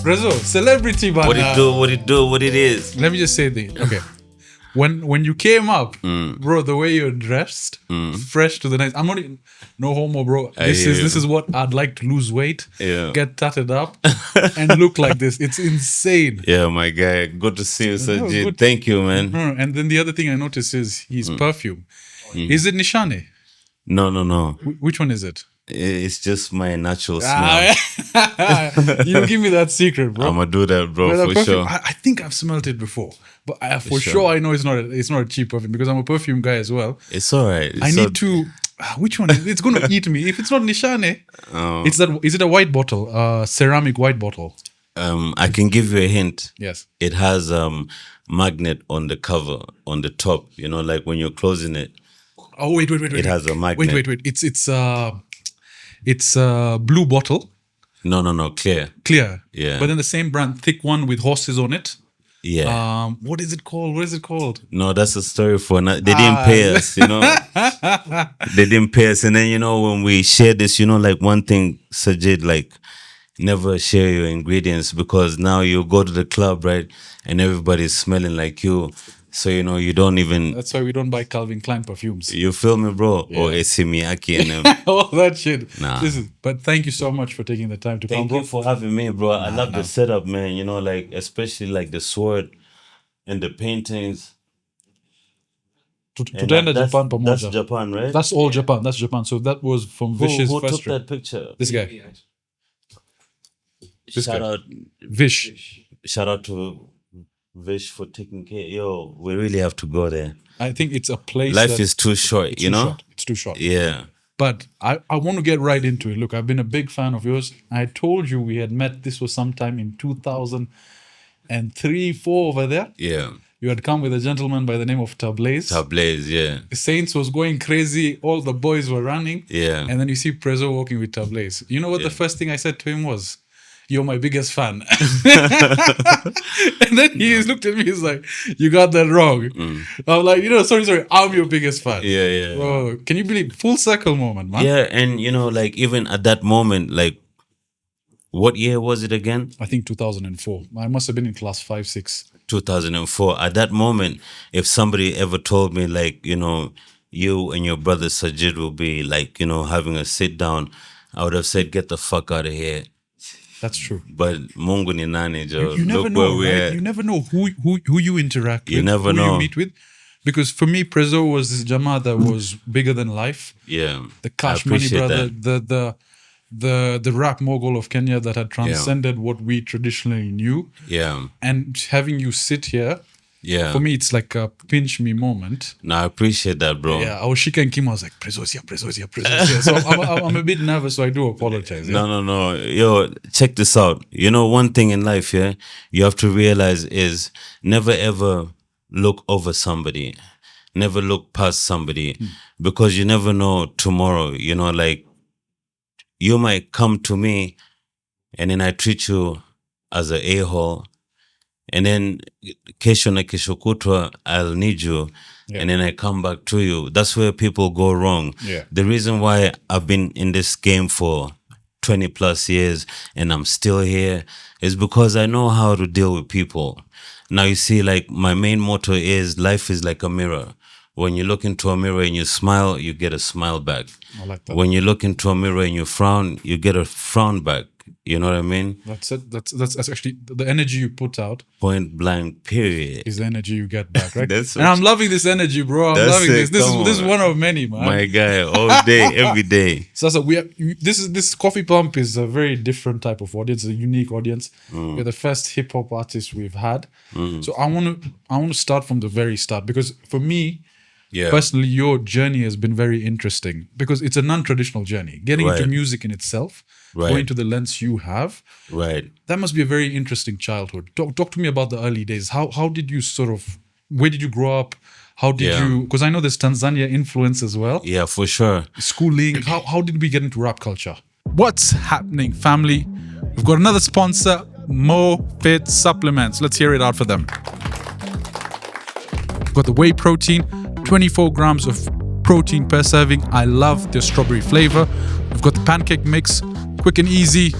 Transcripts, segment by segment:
Prezzo, celebrity, man. What it is. Let me just say this. Okay. When you came up, bro, the way you're dressed, fresh to the night. I'm not even, no homo, bro. This is what I'd like to lose weight, get tatted up, and look like this. It's insane. Yeah, my guy. Good to see you, Sajid. Thank you, man. And then the other thing I noticed is his perfume. Is it Nishane? No. Which one is it? It's just my natural smell. You don't give me that secret, bro. I'm gonna do that, bro, for sure. I think I've smelled it before, but for sure I know it's not a cheap perfume because I'm a perfume guy as well. It's alright. I need to. Which one? It's gonna eat me if it's not Nishane. It's that. Is it a white bottle? Ceramic white bottle. I can give you a hint. Yes. It has magnet on the cover on the top. You know, like when you're closing it. Oh wait! It has a magnet. Wait! It's a blue bottle. No, clear. Clear. Yeah. But then the same brand, thick one with horses on it. Yeah. What is it called? No, that's a story for another. They didn't pay us, you know. They didn't pay us. And then, you know, when we share this, you know, like one thing, Sajid, like never share your ingredients because now you go to the club, right? And everybody's smelling like you. So, you know, you don't even... That's why we don't buy Calvin Klein perfumes. You feel me, bro? Yeah. Or Esimiaki and them. All that shit. Nah. But thank you so much for taking the time to come, bro. Thank you for having me, bro. I love the setup, man. You know, like, especially like the sword and the paintings. That's Japan, right? That's all Japan. That's Japan. So that was from Vish's who first took trip. that picture? This guy. Shout out Vish. Shout out to Vish for taking care. Yo, we really have to go there. I think it's a place. Life is too short, you know? It's too short. Yeah. But I want to get right into it. Look, I've been a big fan of yours. I told you we had met. This was sometime in 2003, 4 over there. Yeah. You had come with a gentleman by the name of Tablaze. Tablaze, yeah. Saints was going crazy. All the boys were running. Yeah. And then you see Prezzo walking with Tablaze. You know what the first thing I said to him was? You're my biggest fan. And then he looked at me, he's like, you got that wrong. I'm like, sorry, I'm your biggest fan. Yeah. Bro, can you believe? Full circle moment, man. Yeah, and you know, like even at that moment, like, what year was it again? I think 2004. I must have been in class 5, 6. 2004. At that moment, if somebody ever told me, like, you know, you and your brother Sajid will be like, you know, having a sit down, I would have said, get the fuck out of here. That's true. But Mungu ni nani, Joe? You never know, right? You never know who you interact with, you never know. You meet with. Because for me, Prezzo was this Jama that was bigger than life. Yeah. The Cash Money brother, the rap mogul of Kenya that had transcended what we traditionally knew. Yeah. And having you sit here, for me, it's like a pinch me moment. No, I appreciate that, bro. Yeah, I was Shika and Kim, I was like, Prezzo's here. So I'm a bit nervous, so I do apologize. Yeah? No. Yo, check this out. You know, one thing in life, you have to realize is never ever look over somebody. Never look past somebody. Because you never know tomorrow. You know, like, you might come to me and then I treat you as an a-hole. And then kesho na kesho kutwa, I'll need you. Yeah. And then I come back to you. That's where people go wrong. Yeah. The reason why I've been in this game for 20 plus years and I'm still here is because I know how to deal with people. Now you see, like, my main motto is life is like a mirror. When you look into a mirror and you smile, you get a smile back. I like that. When you look into a mirror and you frown, you get a frown back. You know what I mean? That's it. That's actually the energy you put out. Point blank, period. Is the energy you get back, right? And I'm loving this energy, bro. I'm loving this. This is one of many, man. My guy, all day, every day. So this CoffeePump is a very different type of audience, a unique audience. You're the first hip hop artist we've had. So I want to start from the very start because for me, personally, your journey has been very interesting because it's a non-traditional journey. Getting into music in itself, going to the lens you have, that must be a very interesting childhood. Talk to me about the early days. How did you where did you grow up? How did you, because I know there's Tanzania influence as well. Yeah, for sure. Schooling. How did we get into rap culture? What's happening, family? We've got another sponsor, MOFIT Supplements. Let's hear it out for them. We've got the whey protein, 24 grams of protein per serving. I love the strawberry flavor. We've got the pancake mix, quick and easy.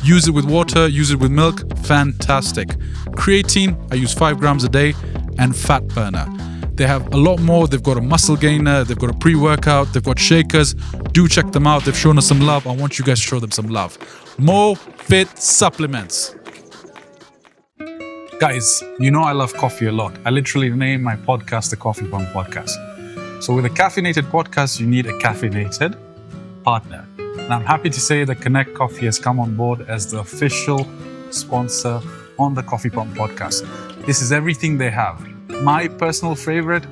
Use it with water, use it with milk, fantastic. Creatine, I use 5 grams a day, and fat burner. They have a lot more. They've got a muscle gainer, they've got a pre-workout, they've got shakers. Do check them out. They've shown us some love. I want you guys to show them some love. MOFIT Supplements. Guys, you know I love coffee a lot. I literally named my podcast the Coffee Pump Podcast. So with a caffeinated podcast, you need a caffeinated partner. And I'm happy to say that Connect Coffee has come on board as the official sponsor on the Coffee Pump Podcast. This is everything they have. My personal favorite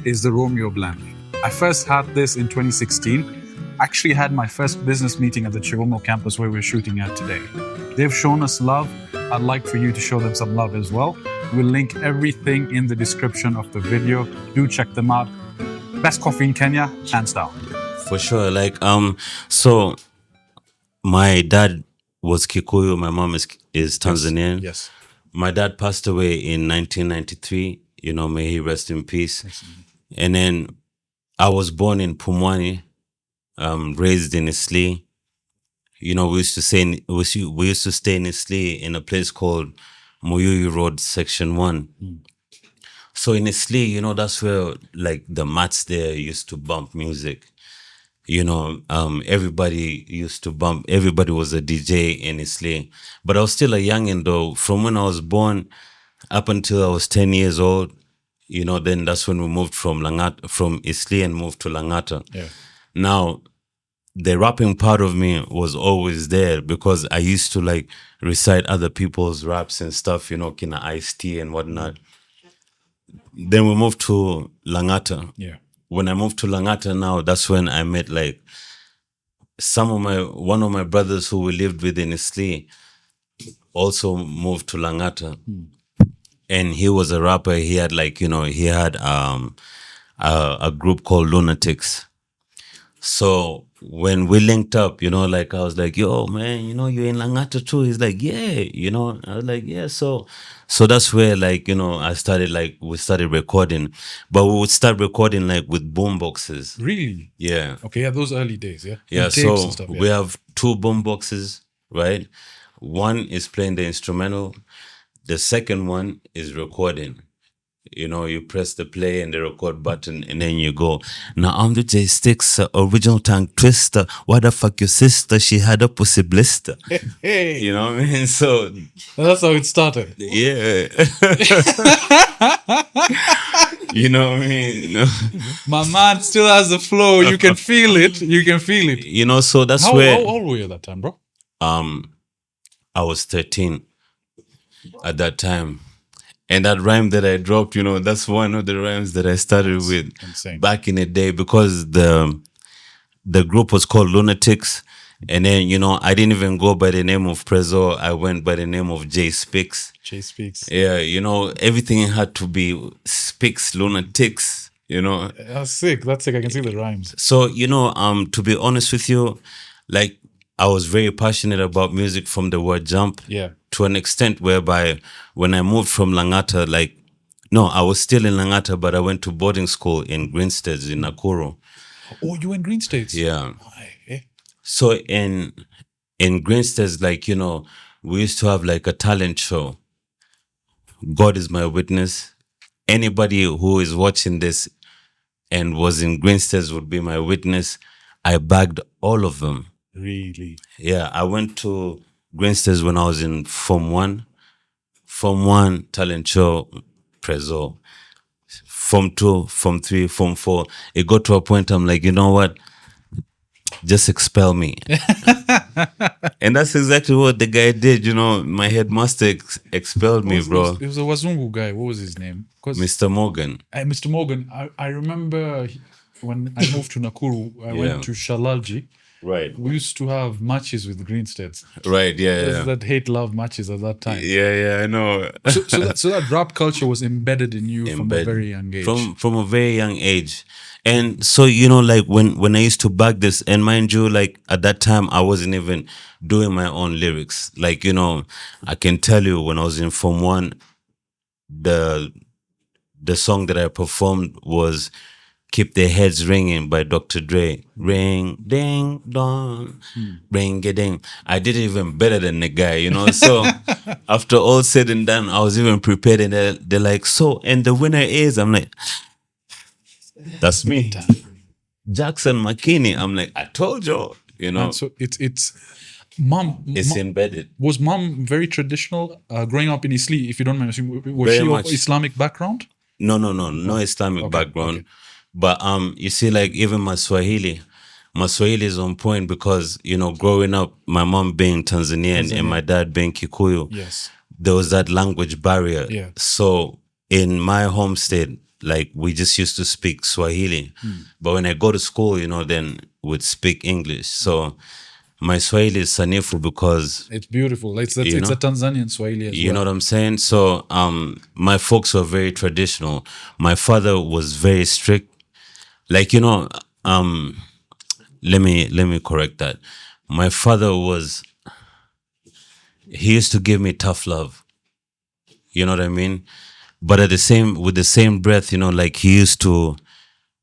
is the Romeo blend. I first had this in 2016. Actually had my first business meeting at the Chiromo campus where we're shooting at today. They've shown us love. I'd like for you to show them some love as well. We'll link everything in the description of the video. Do check them out. Best coffee in Kenya, hands down. For sure. So my dad was Kikuyu, my mom is Tanzanian. Yes. My dad passed away in 1993. May he rest in peace. Yes. And then I was born in Pumwani, raised in Isli. We used to stay in Isli in a place called Muyuyu Road, Section 1. So in Isli, that's where the mats there used to bump music. Everybody used to bump. Everybody was a DJ in Isli. But I was still a youngin' though. From when I was born up until I was 10 years old, then that's when we moved from Isli and moved to Langata. Yeah. Now, the rapping part of me was always there because I used to recite other people's raps and stuff, Kina Ice-T and whatnot. Then we moved to Langata. Yeah. When I moved to Langata now, that's when I met one of my brothers who we lived with in Isli also moved to Langata. And he was a rapper. He had he had a group called Lunatics. So when we linked up, I was like, yo, man, you're in Langata too. He's like, yeah, I was like, yeah. So that's where, I started, we started recording. But we would start recording, with boom boxes. Really? Yeah. Okay, yeah, those early days, yeah? Yeah, and tapes and stuff, we have 2 boom boxes, right? One is playing the instrumental. The second one is recording. You press the play and the record button and then you go. Now I'm the J-Sticks, original tongue twister. Why the fuck your sister? She had a pussy blister. Hey. You know what I mean? So that's how it started. Yeah. You know what I mean? My man still has the flow. You can feel it. You can feel it. So that's how where... How old were you at that time, bro? I was 13 at that time. And that rhyme that I dropped, that's one of the rhymes that I started with back in the day because the group was called Lunatics. And then, I didn't even go by the name of Prezzo. I went by the name of J Speaks. J Speaks. Yeah, everything had to be Speaks, Lunatics, That's sick. That's sick. I can see the rhymes. So, to be honest with you, I was very passionate about music from the word jump. Yeah. To an extent whereby when I moved from Langata, I was still in Langata, but I went to boarding school in Greensteads in Nakuru. Oh, you were in Greensteads? Yeah. So in Greensteads, we used to have a talent show. God is my witness. Anybody who is watching this and was in Greensteads would be my witness. I bagged all of them. Really? Yeah, I went to Greensteads when I was in Form 1. Form 1, talent show, Prezzo. Form 2, Form 3, Form 4. It got to a point I'm like, you know what? Just expel me. And that's exactly what the guy did, My headmaster expelled me, bro. It was a Wazungu guy. What was his name? Mr. Morgan. Mr. Morgan. I remember when I moved to Nakuru, I went to Shalalji. Right. We used to have matches with Greensteads. Right, yeah. That hate-love matches at that time. Yeah, I know. so that rap culture was embedded in you from a very young age. From a very young age. And so, when I used to bag this, and mind you, at that time, I wasn't even doing my own lyrics. I can tell you when I was in Form 1, the song that I performed was Keep Their Heads Ringing by Dr. Dre. Ring, ding, dong, ring, a ding. I did it even better than the guy, you know. So after all said and done, I was even prepared, and they're like, so, and the winner is, I'm like, that's me. Jackson McKinney. I'm like, I told you, you know. And so it's mom. It's embedded. Was mom very traditional growing up in Isli? If you don't mind, asking, was Very she much. of Islamic background? No Islamic background. okay. But you see, like even my Swahili is on point because, you know, growing up, my mom being Tanzanian and my dad being Kikuyu, Yes. there was that language barrier. Yeah. So in my home state, like we just used to speak Swahili. But when I go to school, you know, then we'd speak English. So my Swahili is sanifu because It's beautiful. It's a know? Tanzanian Swahili as you well. know what I'm saying? So my folks were very traditional. My father was very strict. Like, you know, let me correct that. My father he used to give me tough love. You know what I mean? But with the same breath, you know, like he used to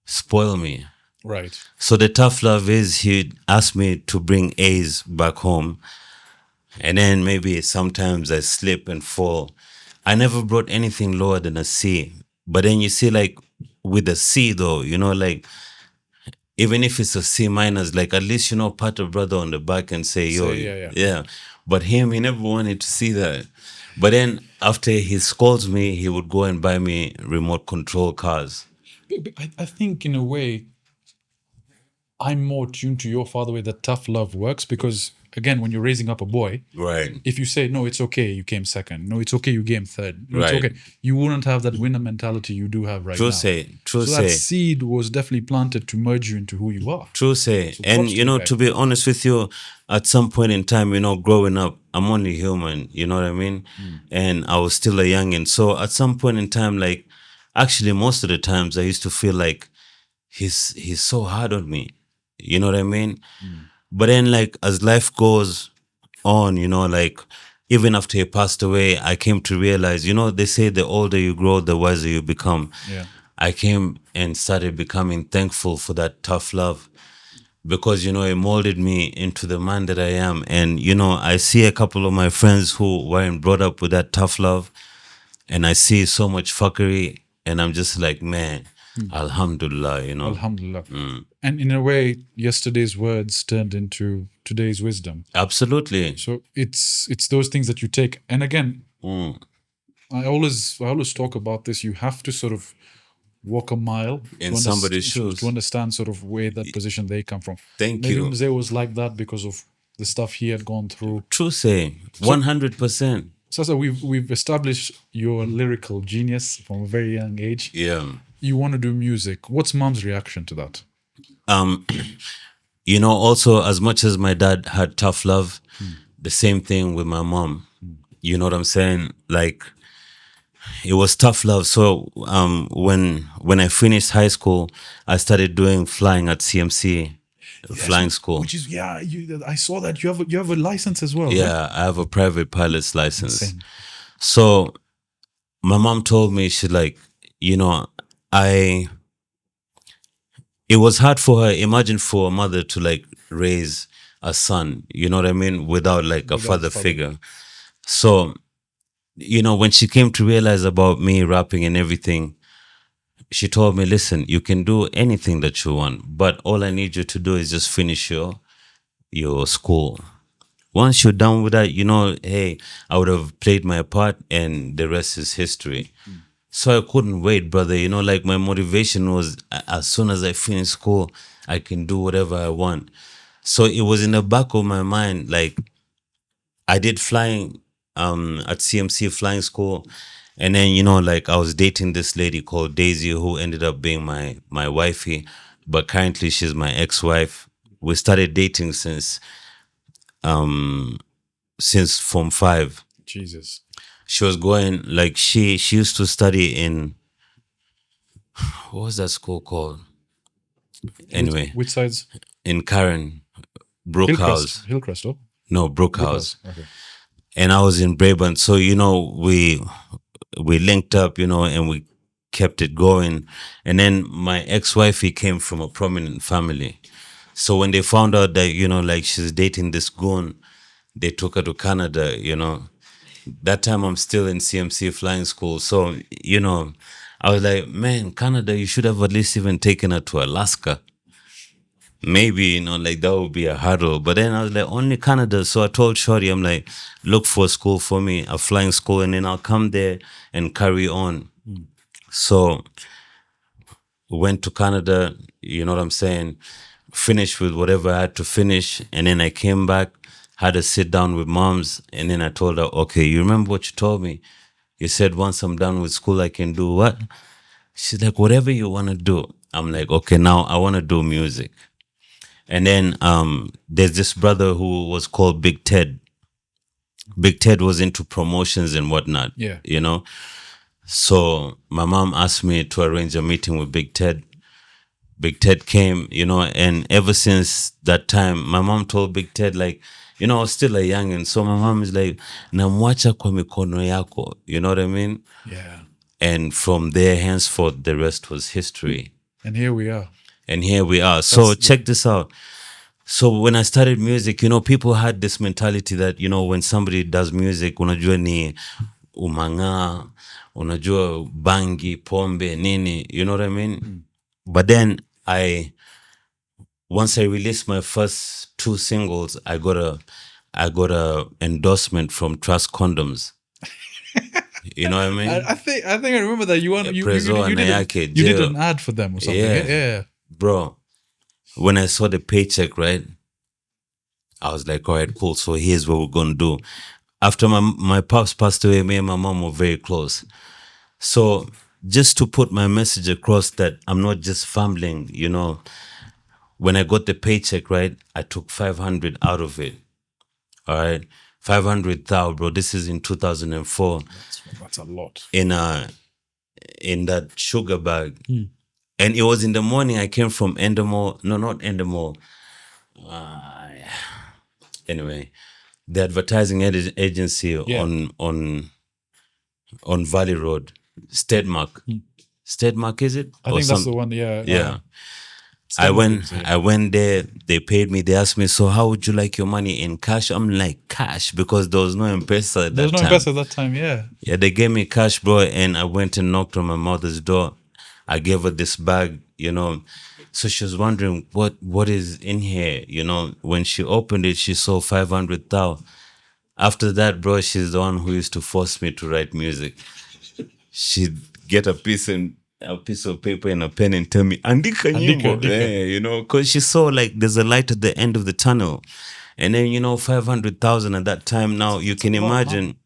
spoil me. Right. So the tough love is he'd ask me to bring A's back home. And then maybe sometimes I slip and fall. I never brought anything lower than a C. But then you see, like with a C though, you know, like even if it's a C minus, like at least, you know, pat a brother on the back and say, yo, yeah. But him, he never wanted to see that. But then after he scolds me, he would go and buy me remote control cars. I think in a way, I'm more tuned to your father way that tough love works because again, when you're raising up a boy, Right. if you say no, it's okay, you came second. No, it's okay, you came third. No, Right. it's okay. You wouldn't have that winner mentality you do have right True now. say. So that seed was definitely planted to merge you into who you are. True say. So And, props you know, guy. to be honest with you, at some point in time, you know, growing up, I'm only human, you know what I mean? And I was still a youngin'. So at some point in time, like, actually, most of the times I used to feel like he's so hard on me. You know what I mean? But then, like, as life goes on, you know, like, even after he passed away, I came to realize, you know, they say the older you grow, the wiser you become. Yeah. I came and started becoming thankful for that tough love because, you know, it molded me into the man that I am. And, you know, I see a couple of my friends who weren't brought up with that tough love, and I see so much fuckery, and I'm just like, man, Alhamdulillah, you know. Alhamdulillah. And in a way, yesterday's words turned into today's wisdom. Absolutely. So it's those things that you take. And again, I always talk about this. You have to sort of walk a mile In somebody's shoes. to understand sort of where that position they come from. Thank Maybe you. Mzee was like that because of the stuff he had gone through. True say, 100%. Sasa, we've established your lyrical genius from a very young age. Yeah. You want to do music. What's mom's reaction to that? You know, also, as much as my dad had tough love, the same thing with my mom. You know what I'm saying? Like, it was tough love. So when I finished high school, I started doing flying at CMC flying school. Which is I saw that you have a license as well. Yeah, right? I have a private pilot's license. Insane. So my mom told me, she like, you know, it was hard for her. Imagine for a mother to like raise a son, you know what I mean, without like a father figure. So, you know, when she came to realize about me rapping and everything, she told me, listen, you can do anything that you want, but all I need you to do is just finish your school. Once you're done with that, you know, hey, I would have played my part and the rest is history. So I couldn't wait, brother. You know, like my motivation was as soon as I finish school, I can do whatever I want. So it was in the back of my mind, like I did flying at CMC flying school. And then, you know, like I was dating this lady called Daisy who ended up being my wifey, but currently she's my ex-wife. We started dating since Form 5. Jesus. She was going, like she used to study in, what was that school called? Anyway, Which sides? in Karen, Brookhouse. Hillcrest, oh? No, Brookhouse. Okay. And I was in Brabant. So, you know, we linked up, you know, and we kept it going. And then my ex-wife, he came from a prominent family. So when they found out that, like she's dating this goon, they took her to Canada. That time I'm still in CMC flying school. So, I was like, man, Canada, you should have at least even taken her to Alaska. Maybe, like that would be a hurdle. But then I was like, only Canada. So I told Shorty, I'm like, look for a school for me, a flying school, and then I'll come there and carry on. So went to Canada, you know what I'm saying? Finished with whatever I had to finish. And then I came back, had a sit down with moms. And then I told her, okay, you remember what you told me? You said once I'm done with school, I can do what? She's like, whatever you want to do. I'm like, okay, now I want to do music. And then there's this brother who was called Big Ted. Big Ted was into promotions and whatnot. Yeah. So my mom asked me to arrange a meeting with Big Ted. Big Ted came, and ever since that time, my mom told Big Ted, like, I was still a youngin'. So my mom is like, namwacha kwa mikono yako. You know what I mean? Yeah. And from there, henceforth, the rest was history. And here we are. So check this out. So when I started music, people had this mentality that, when somebody does music, unajua ni umanga, unajua bangi, pombe, nini, you know what I mean? But then once I released my first 2 singles, I got a endorsement from Trust Condoms. You know what I mean? I think I remember that you did an ad for them or something. Yeah. Bro, when I saw the paycheck, right, I was like, all right, cool. So here's what we're going to do. After my pops passed away, me and my mom were very close. So just to put my message across that I'm not just fumbling, when I got the paycheck, right, I took 500 out of it. All right. 500,000, bro. This is in 2004. That's a lot. In that sugar bag. And it was in the morning. I came from Endemol. No, not Endemol. Anyway, the advertising agency on Valley Road, Stedmark. Stedmark, is it? I think that's the one. Yeah. Yeah. I went there. They paid me. They asked me, so how would you like your money, in cash? I'm like, cash, because there was no M-Pesa at that time. There was no M-Pesa at that time. Yeah. Yeah, they gave me cash, bro, and I went and knocked on my mother's door. I gave her this bag, So she was wondering what is in here, When she opened it, she saw 500,000. After that, bro, she's the one who used to force me to write music. She'd get a piece of paper and a pen and tell me, andika nyimbo. Yeah, because she saw like there's a light at the end of the tunnel. And then, 500,000 at that time. Now you can imagine,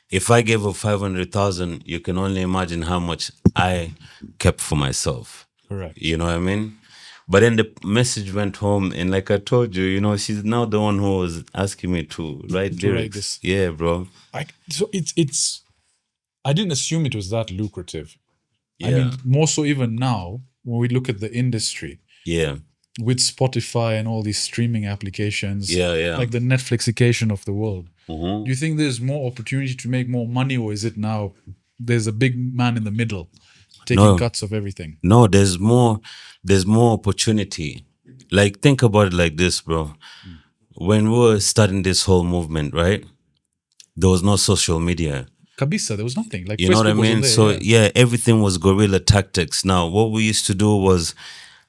if I gave her 500,000, you can only imagine how much I kept for myself. Correct. You know what I mean? But then the message went home, and like I told you, she's now the one who was asking me to write lyrics. Yeah, bro. So it's. I didn't assume it was that lucrative. Yeah. I mean, more so even now when we look at the industry. Yeah. With Spotify and all these streaming applications. Yeah. Like the Netflixication of the world. Mm-hmm. Do you think there's more opportunity to make more money, or is it now there's a big man in the middle taking cuts of everything? No, there's more opportunity. Like, think about it like this, bro. When we were starting this whole movement, right? There was no social media. Kabisa, there was nothing. Like, you Facebook know what I mean? there, so everything was guerrilla tactics. Now, what we used to do was,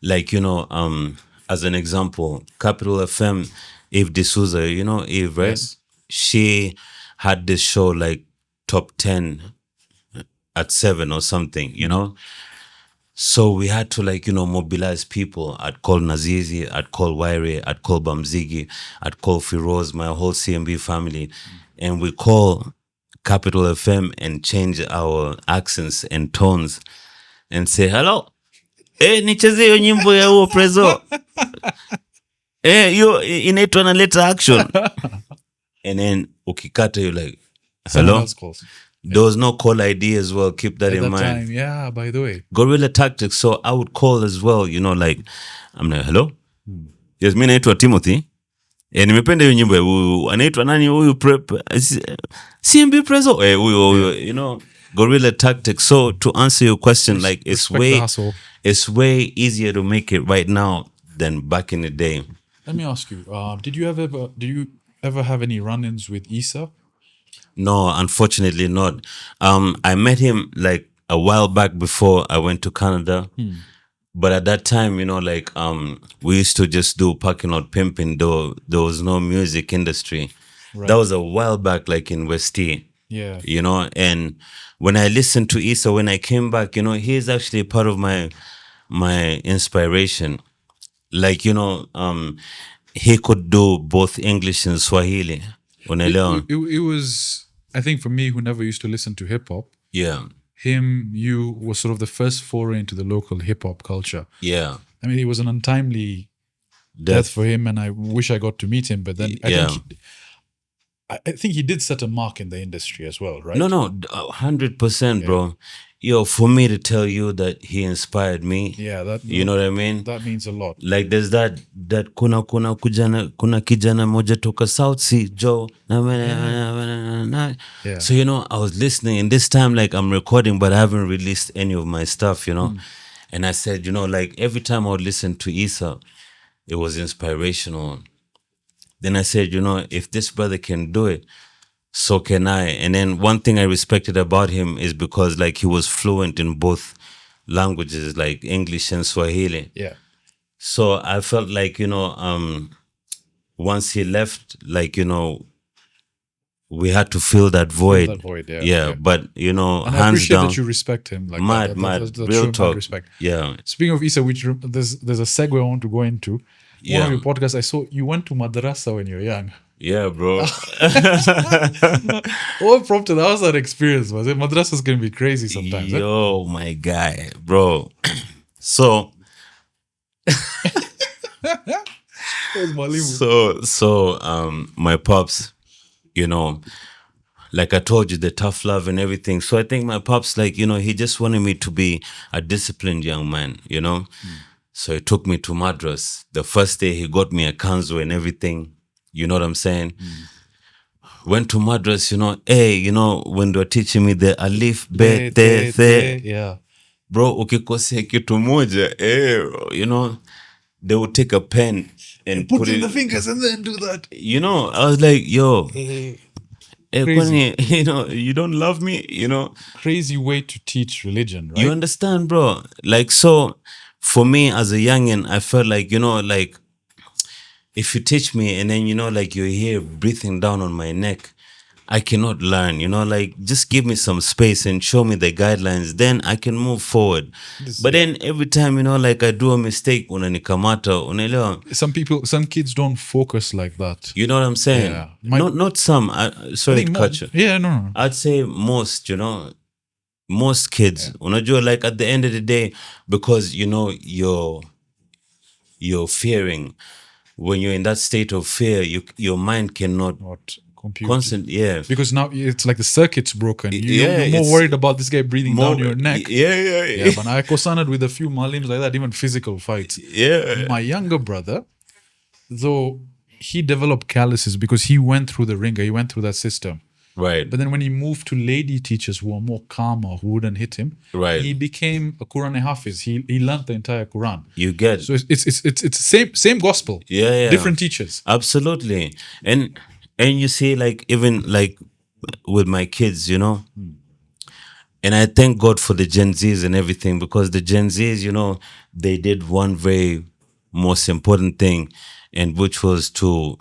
like, as an example, Capital FM, Eve D'Souza, Eve, right? Yes. She had this show like top 10 at 7 or something, So we had to mobilize people. I'd call Nazizi, I'd call Wairi, I'd call Bamzigi, I'd call Firoz, my whole CMB family. And we call Capital FM and change our accents and tones and say, hello, nicheze hiyo nyimbo ya huo Prezzo. Hiyo inaitwa naleta action. And then ukikata, you're like, hello? There was no call ID as well. Keep that in mind. Time, yeah, by the way. Guerrilla tactics. So I would call as well, I'm like, hello? Yes, mi naitwa Timothy. Nimependa hiyo nyimbo. Anaitwa nani huyu CMB Prezzo? Huyu, guerrilla tactics. So to answer your question, like Respect the hustle. it's way easier to make it right now than back in the day. Let me ask you, did you ever have any run-ins with Issa? No, unfortunately not. I met him like a while back before I went to Canada. But at that time, like we used to just do parking lot pimping, though there was no music industry. Right. That was a while back, like in West T. Yeah. And when I listened to Issa, when I came back, he's actually part of my inspiration. Like, he could do both English and Swahili. Unaelewa? It was, I think, for me, who never used to listen to hip hop. Yeah. You was sort of the first foray into the local hip hop culture. Yeah. I mean, it was an untimely death for him, and I wish I got to meet him. But then I think he did set a mark in the industry as well, right? No, 100%, bro. Yo, for me to tell you that he inspired me, you know what I mean? That means a lot. Like there's that kuna kijana moja toka South Sea, Joe. Yeah. So, I was listening, and this time, like, I'm recording, but I haven't released any of my stuff, And I said, like, every time I would listen to Issa, it was inspirational. Then I said, if this brother can do it, so can I. And then one thing I respected about him is because, like, he was fluent in both languages, like English and Swahili. Yeah. So I felt like, once he left, like, we had to fill that void. Yeah. But, and hands I appreciate down. that you respect him. Like Mad, that's real true talk. respect. Yeah. Speaking of Issa, which there's a segue I want to go into. Yeah. One of your podcasts, I saw you went to Madrasa when you were young. Yeah, bro. What prompted that? Was that experience? Was it? Madrasa's gonna be crazy sometimes. Yo, my guy, bro. So, my pops, like I told you, the tough love and everything. So I think my pops, like, he just wanted me to be a disciplined young man, So he took me to Madrasa. The first day he got me a kanzu and everything. You know what I'm saying? Went to Madrasa, when they were teaching me the alif, be, te, the. Yeah. Bro, ukikosea kitu moja, they would take a pen and put in the fingers and then do that. I was like, yo, kwani, you don't love me, Crazy way to teach religion, right? You understand, bro? Like, so for me as a youngin, I felt like, like, if you teach me and then, like you're here breathing down on my neck, I cannot learn, like just give me some space and show me the guidelines, then I can move forward. But then every time, like I do a mistake, unanikamata, unaelewa. Some kids don't focus like that. You know what I'm saying? Yeah. Not some, sorry to cut you. Yeah, no. I'd say most, most kids, unajua, like at the end of the day, because, you're fearing. When you're in that state of fear, your mind cannot compute. Constant, yeah. Because now it's like the circuit's broken. You're more worried about this guy breathing down your neck. Yeah. But I co-signed with a few malims like that, even physical fights. Yeah. My younger brother, though, he developed calluses because he went through the ringer. He went through that system. Right. But then when he moved to lady teachers who are more calmer, who wouldn't hit him, right, he became a Quran Hafiz. He learned the entire Quran. You get. So it's same gospel. Yeah. Different teachers. Absolutely. And you see, like, even like with my kids, and I thank God for the Gen Zs and everything, because the Gen Zs, they did one very most important thing, and which was to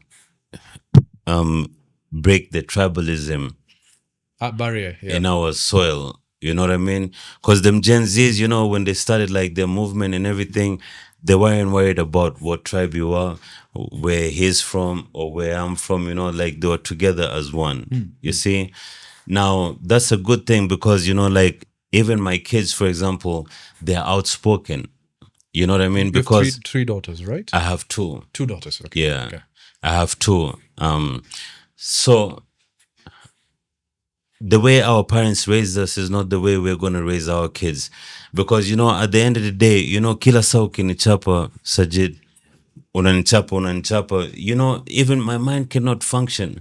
break the tribalism barrier in our soil. You know what I mean? Because them Gen Zs, when they started like their movement and everything, they weren't worried about what tribe you are, where he's from, or where I'm from, like they were together as one. You see? Now, that's a good thing because, like, even my kids, for example, they're outspoken. You know what I mean? You because have three daughters, right? I have two. Two daughters, okay. Yeah. Okay. I have two. So the way our parents raised us is not the way we're going to raise our kids. Because, at the end of the day, kila saa ukinichapa, Sajid, unanichapa, even my mind cannot function.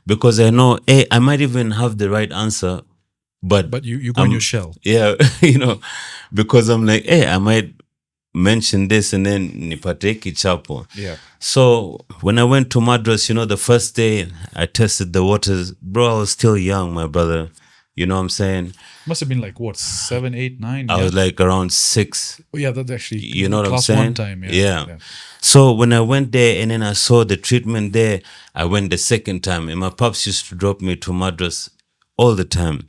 Because I know, I might even have the right answer, But you go in your shell. Yeah, because I'm like, hey, I might mention this and then nipate kichapo. Yeah. So when I went to Madrasa, the first day I tested the waters, bro, I was still young, my brother. You know what I'm saying? Must have been like what, 7, 8, 9? I was like around 6. Oh, yeah, that's actually You know what I'm class saying? 1 time. Yeah. So when I went there and then I saw the treatment there, I went the second time. And my pops used to drop me to Madras all the time.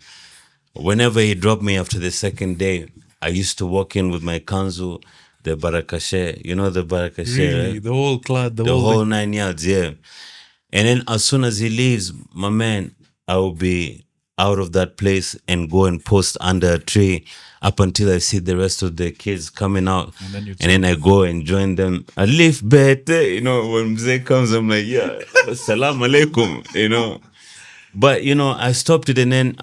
Whenever he dropped me after the second day, I used to walk in with my kanzu, the barakashe. You know the barakashe, Really, right? the whole clad, The whole 9 yards, yeah. And then as soon as he leaves, my man, I will be out of that place and go and post under a tree up until I see the rest of the kids coming out. And then I go and join them. I live better, when Mzee comes, I'm like, yeah, salam alaikum, But, I stopped it and then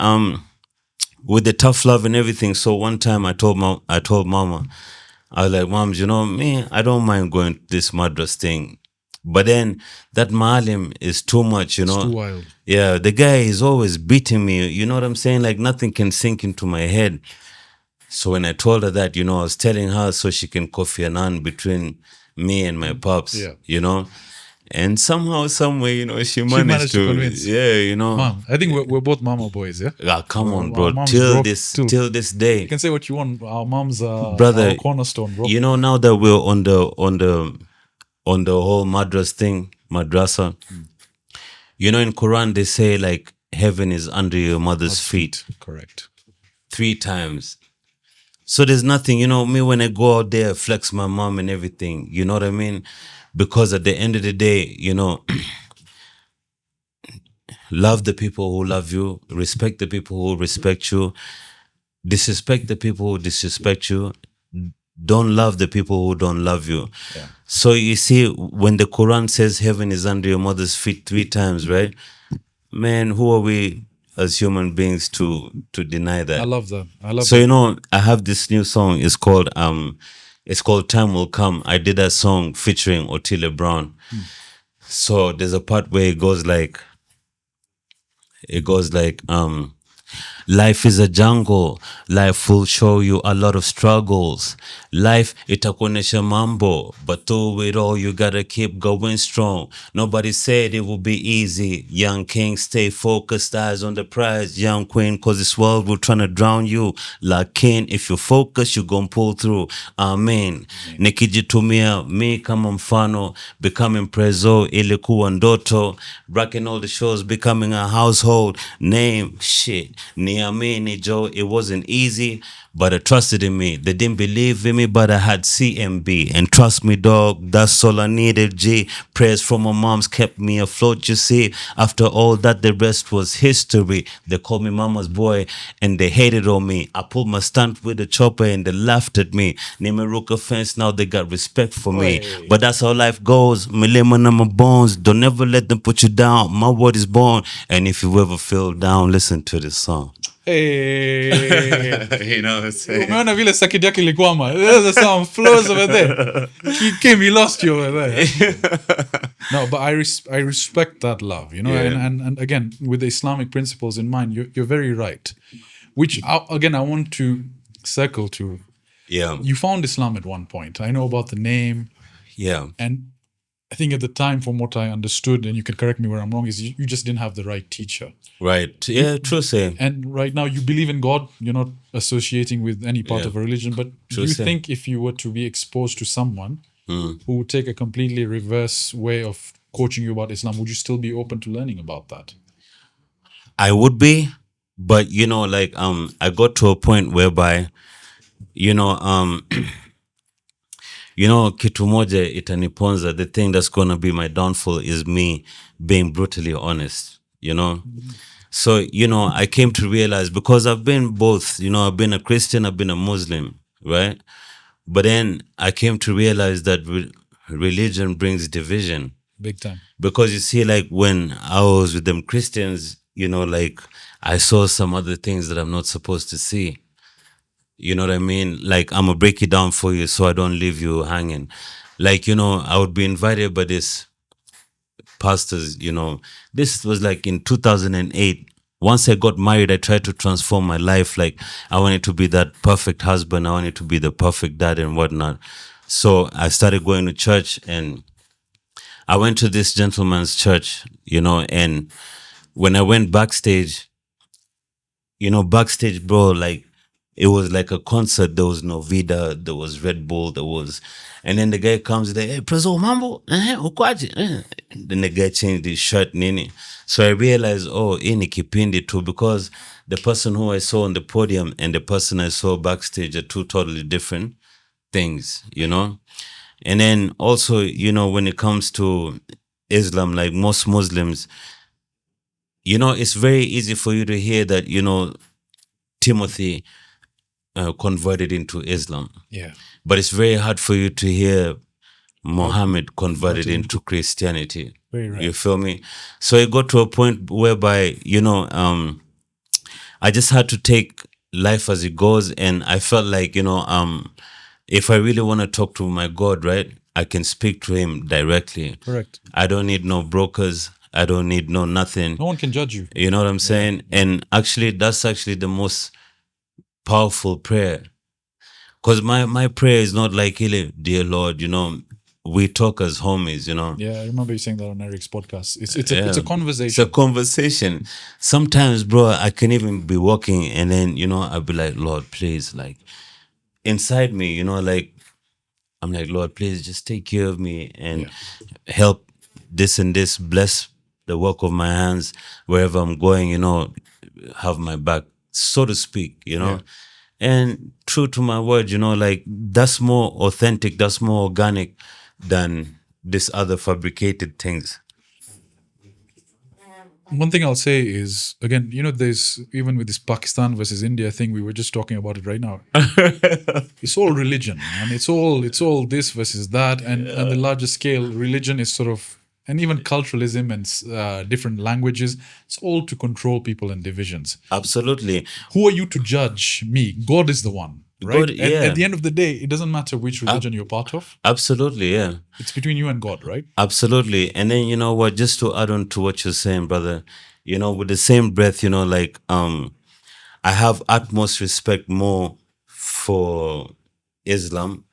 with the tough love and everything. So one time I told mama, I was like, Moms, me, I don't mind going to this madras thing. But then that Maalim is too much, It's too wild. Yeah, the guy is always beating me. You know what I'm saying? Like nothing can sink into my head. So when I told her that, I was telling her so she can coffee an an between me and my pops, And somehow, some way, she managed to convince. Yeah, Mom, I think we're both mama boys, yeah? Ah, come on, bro. Our Till broke this too. till this day. You can say what you want. Our moms are Brother, our cornerstone, bro. Now that we're on the whole madrasa, in Quran they say like heaven is under your mother's feet. Correct. 3 times. So there's nothing, me when I go out there, flex my mom and everything, you know what I mean? Because at the end of the day, love the people who love you, respect the people who respect you, disrespect the people who disrespect you, don't love the people who don't love you. Yeah. So you see, when the Quran says heaven is under your mother's feet 3 times, right? Man, who are we as human beings to deny that? I love that. So I have this new song. It's called Time Will Come. I did that song featuring Otile Brown. So there's a part where it goes like life is a jungle. Life will show you a lot of struggles. Life itakuonesha mambo, but through it all you gotta keep going strong. Nobody said it will be easy. Young king, stay focused, eyes on the prize. Young queen, cause this world will tryna drown you. Like king, if you focus, you gon' pull through. Amen. Nikijitumia mi kama mfano, becoming Prezzo ilikuwa ndoto. Rocking all the shows, becoming a household name. Shit. Niamini Joe, it wasn't easy, but I trusted in me. They didn't believe in me, but I had CMB. And trust me, dog, that's all I needed, G. Prayers from my moms kept me afloat, you see. After all that, the rest was history. They called me mama's boy, and they hated on me. I pulled my stunt with the chopper, and they laughed at me. Nimeruka fence, now they got respect for me. But that's how life goes. Milima na my bones. Don't ever let them put you down. My word is born. And if you ever feel down, listen to this song. Hey. You know what I'm saying? Umeona vile sakidi yake ilikwama. There's some flows over there. He lost you over there. No, but I respect that love, and again, with the Islamic principles in mind, you're very right. Which, again, I want to circle to. Yeah. You found Islam at one point. I know about the name. Yeah. And I think at the time, from what I understood, and you can correct me where I'm wrong, is you just didn't have the right teacher. Right. Yeah, true say. And right now you believe in God. You're not associating with any part of a religion. But do you think if you were to be exposed to someone who would take a completely reverse way of coaching you about Islam, would you still be open to learning about that? I would be, but I got to a point whereby, kitu moja itaniponza. The thing that's gonna be my downfall is me being brutally honest, So, I came to realize, because I've been both, I've been a Christian, I've been a Muslim, right? But then I came to realize that religion brings division. Big time. Because you see, like when I was with them Christians, I saw some other things that I'm not supposed to see. You know what I mean? Like, I'm going to break it down for you so I don't leave you hanging. Like, I would be invited by this pastors, this was like in 2008. Once I got married, I tried to transform my life. Like, I wanted to be that perfect husband. I wanted to be the perfect dad and whatnot. So I started going to church, and I went to this gentleman's church, and when I went backstage, backstage, bro, like, it was like a concert. There was Novida, there was Red Bull, and then the guy comes there, hey, Prezzo, mambo, ukwaje? Then the guy changed his shirt, nini. So I realized, oh, ini kipindi too, because the person who I saw on the podium and the person I saw backstage are two totally different things, And then also, when it comes to Islam, like most Muslims, it's very easy for you to hear that, Timothy converted into Islam. Yeah. But it's very hard for you to hear Muhammad converted into Christianity. Very right. You feel me? So it got to a point whereby, I just had to take life as it goes. And I felt like, if I really want to talk to my God, right, I can speak to him directly. Correct. I don't need no brokers. I don't need no nothing. No one can judge you. You know what I'm saying? Yeah. And actually, that's actually the most powerful prayer. Because my prayer is not like, dear Lord, we talk as homies, Yeah, I remember you saying that on Eric's podcast. It's a conversation. It's a conversation. Sometimes, bro, I can even be walking and then, I'll be like, Lord, please, like, inside me, like, I'm like, Lord, please just take care of me and help this and this, bless the work of my hands wherever I'm going, have my back, so to speak, Yeah. And true to my word, like, that's more authentic, that's more organic than this other fabricated things. One thing I'll say is, again, there's, even with this Pakistan versus India thing, we were just talking about it right now. It's all religion, and it's all this versus that, and the larger scale, religion is sort of, and even culturalism and different languages, it's all to control people and divisions. Absolutely. Who are you to judge me? God is the one, right? God, and yeah. at the end of the day, it doesn't matter which religion you're part of. Absolutely, yeah. It's between you and God, right? Absolutely. And then, you know what, just to add on to what you're saying, brother, with the same breath, like, I have utmost respect more for Islam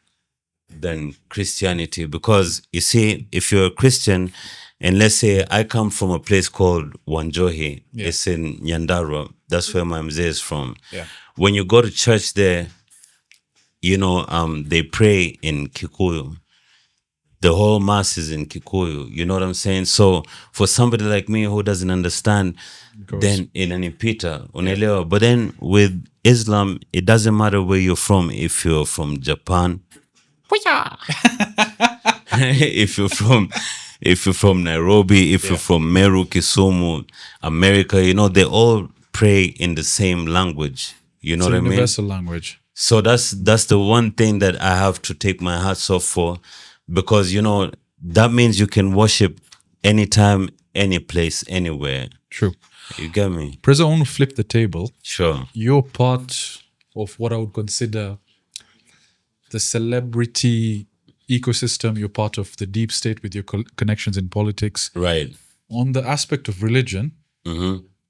than Christianity, because you see, if you're a Christian, and let's say I come from a place called Wanjohi, it's in Nyandarua, that's where my mzee is from. Yeah. When you go to church there, they pray in Kikuyu. The whole mass is in Kikuyu, you know what I'm saying? So for somebody like me who doesn't understand, then inanipita, unaelewa. But then with Islam, it doesn't matter where you're from. If you're from Japan, if you're from Nairobi, if you're from Meru, Kisumu, America, they all pray in the same language. You know what I mean? Universal language. So that's the one thing that I have to take my hats off for, because that means you can worship anytime, any place, anywhere. True. You get me? Prezzo, I want to flip the table. Sure. You're part of what I would consider the celebrity ecosystem. You're part of the deep state with your connections in politics. Right. On the aspect of religion,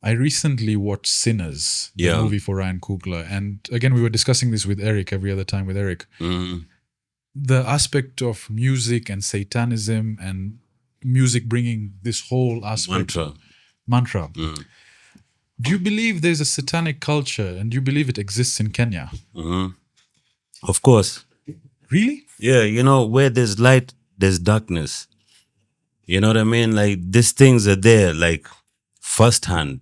I recently watched Sinners, the movie for Ryan Coogler. And again, we were discussing this with Eric every other time with Eric. The aspect of music and Satanism, and music bringing this whole aspect. Mantra. Do you believe there's a satanic culture, and do you believe it exists in Kenya? Of course. Really? Yeah, where there's light, there's darkness. You know what I mean? Like, these things are there, like, firsthand.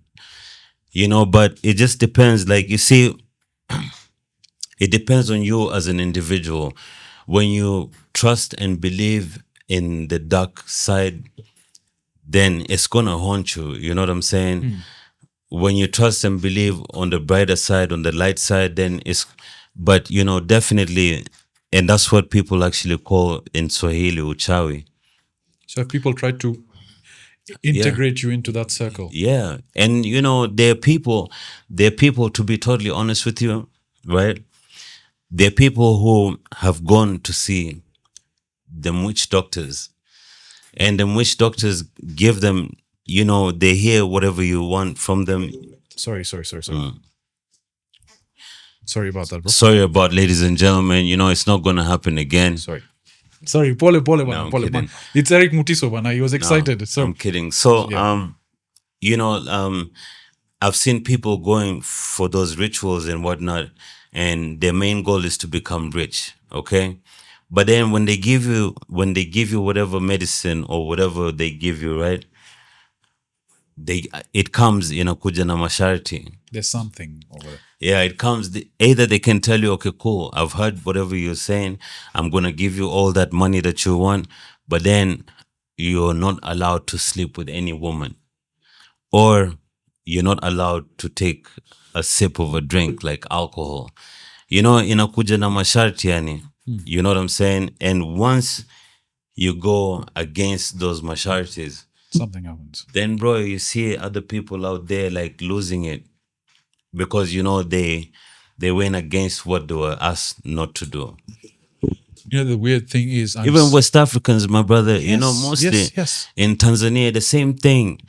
But it just depends. Like, you see, it depends on you as an individual. When you trust and believe in the dark side, then it's gonna haunt you. You know what I'm saying? When you trust and believe on the brighter side, on the light side, then but definitely, and that's what people actually call in Swahili uchawi. So have people tried to integrate you into that circle? Yeah. And there are people, to be totally honest with you, right? There are people who have gone to see the witch doctors, and the witch doctors give them, they hear whatever you want from them. Sorry. Sorry about that, bro. Sorry about, ladies and gentlemen. It's not going to happen again. Sorry. Pole, I'm man. kidding. It's Eric Mutiso, man. He was excited. So I'm kidding. So, yeah. I've seen people going for those rituals and whatnot, and their main goal is to become rich. Okay. But then when they give you whatever medicine or whatever they give you, right? It comes kuja na masharti. There's something over there. Yeah, it comes. Either they can tell you, okay, cool, I've heard whatever you're saying. I'm gonna give you all that money that you want, but then you're not allowed to sleep with any woman, or you're not allowed to take a sip of a drink like alcohol. Inakuja na masharti yani. You know what I'm saying? And once you go against those mashartis, something happens. Then, bro, you see other people out there like losing it because they went against what they were asked not to do. The weird thing is, even West Africans, my brother, mostly yes. in Tanzania, the same thing.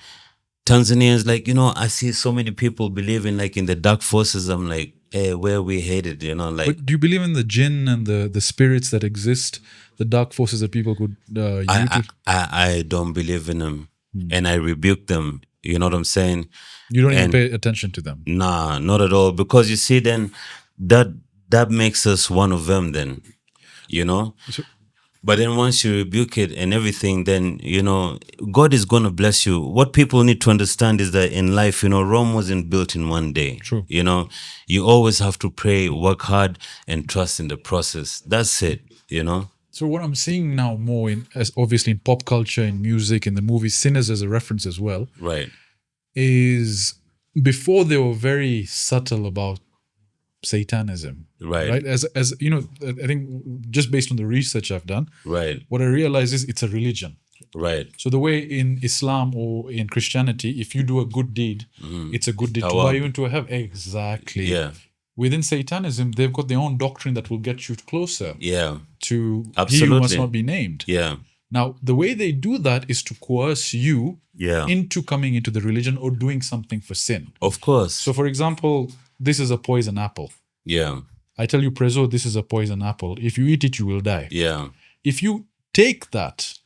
Tanzanians, like, I see so many people believing like in the dark forces. I'm like, hey, where we headed, like. But do you believe in the jinn and the spirits that exist, the dark forces that people could I don't believe in them, and I rebuke them. You know what I'm saying? You don't even pay attention to them. Nah, not at all. Because you see, then that makes us one of them. Then, But then once you rebuke it and everything, then, God is going to bless you. What people need to understand is that in life, Rome wasn't built in one day. True. You always have to pray, work hard, and trust in the process. That's it, So what I'm seeing now more as obviously in pop culture, in music, in the movies, sinners as a reference as well. Right. Is before they were very subtle about Satanism. Right. As I think just based on the research I've done. Right. What I realize is it's a religion. Right. So the way in Islam or in Christianity, if you do a good deed, it's a good deed to buy you into a heaven. Exactly. Yeah. Within Satanism, they've got their own doctrine that will get you closer. Yeah. To Absolutely. he who must not be named. Yeah. Now, the way they do that is to coerce you into coming into the religion or doing something for sin. Of course. So, for example, this is a poison apple. Yeah. I tell you, Prezzo, this is a poison apple. If you eat it, you will die. Yeah. If you take that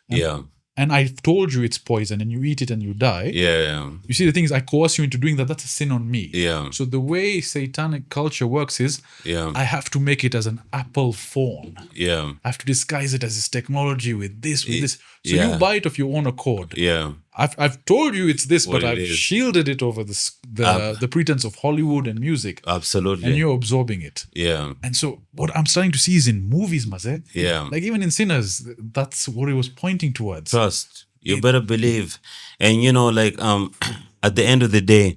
and I've told you it's poison and you eat it and you die. Yeah. You see, the thing is, I coerce you into doing that. That's a sin on me. Yeah. So the way satanic culture works is I have to make it as an apple phone. Yeah. I have to disguise it as this technology with this. So you buy it of your own accord. Yeah. I've told you it's this, What but I've shielded it over the pretense of Hollywood and music. Absolutely. And you're absorbing it. Yeah. And so what I'm starting to see is in movies, Maze. Yeah. Like even in Sinners, that's what it was pointing towards. Trust. You better believe. And at the end of the day,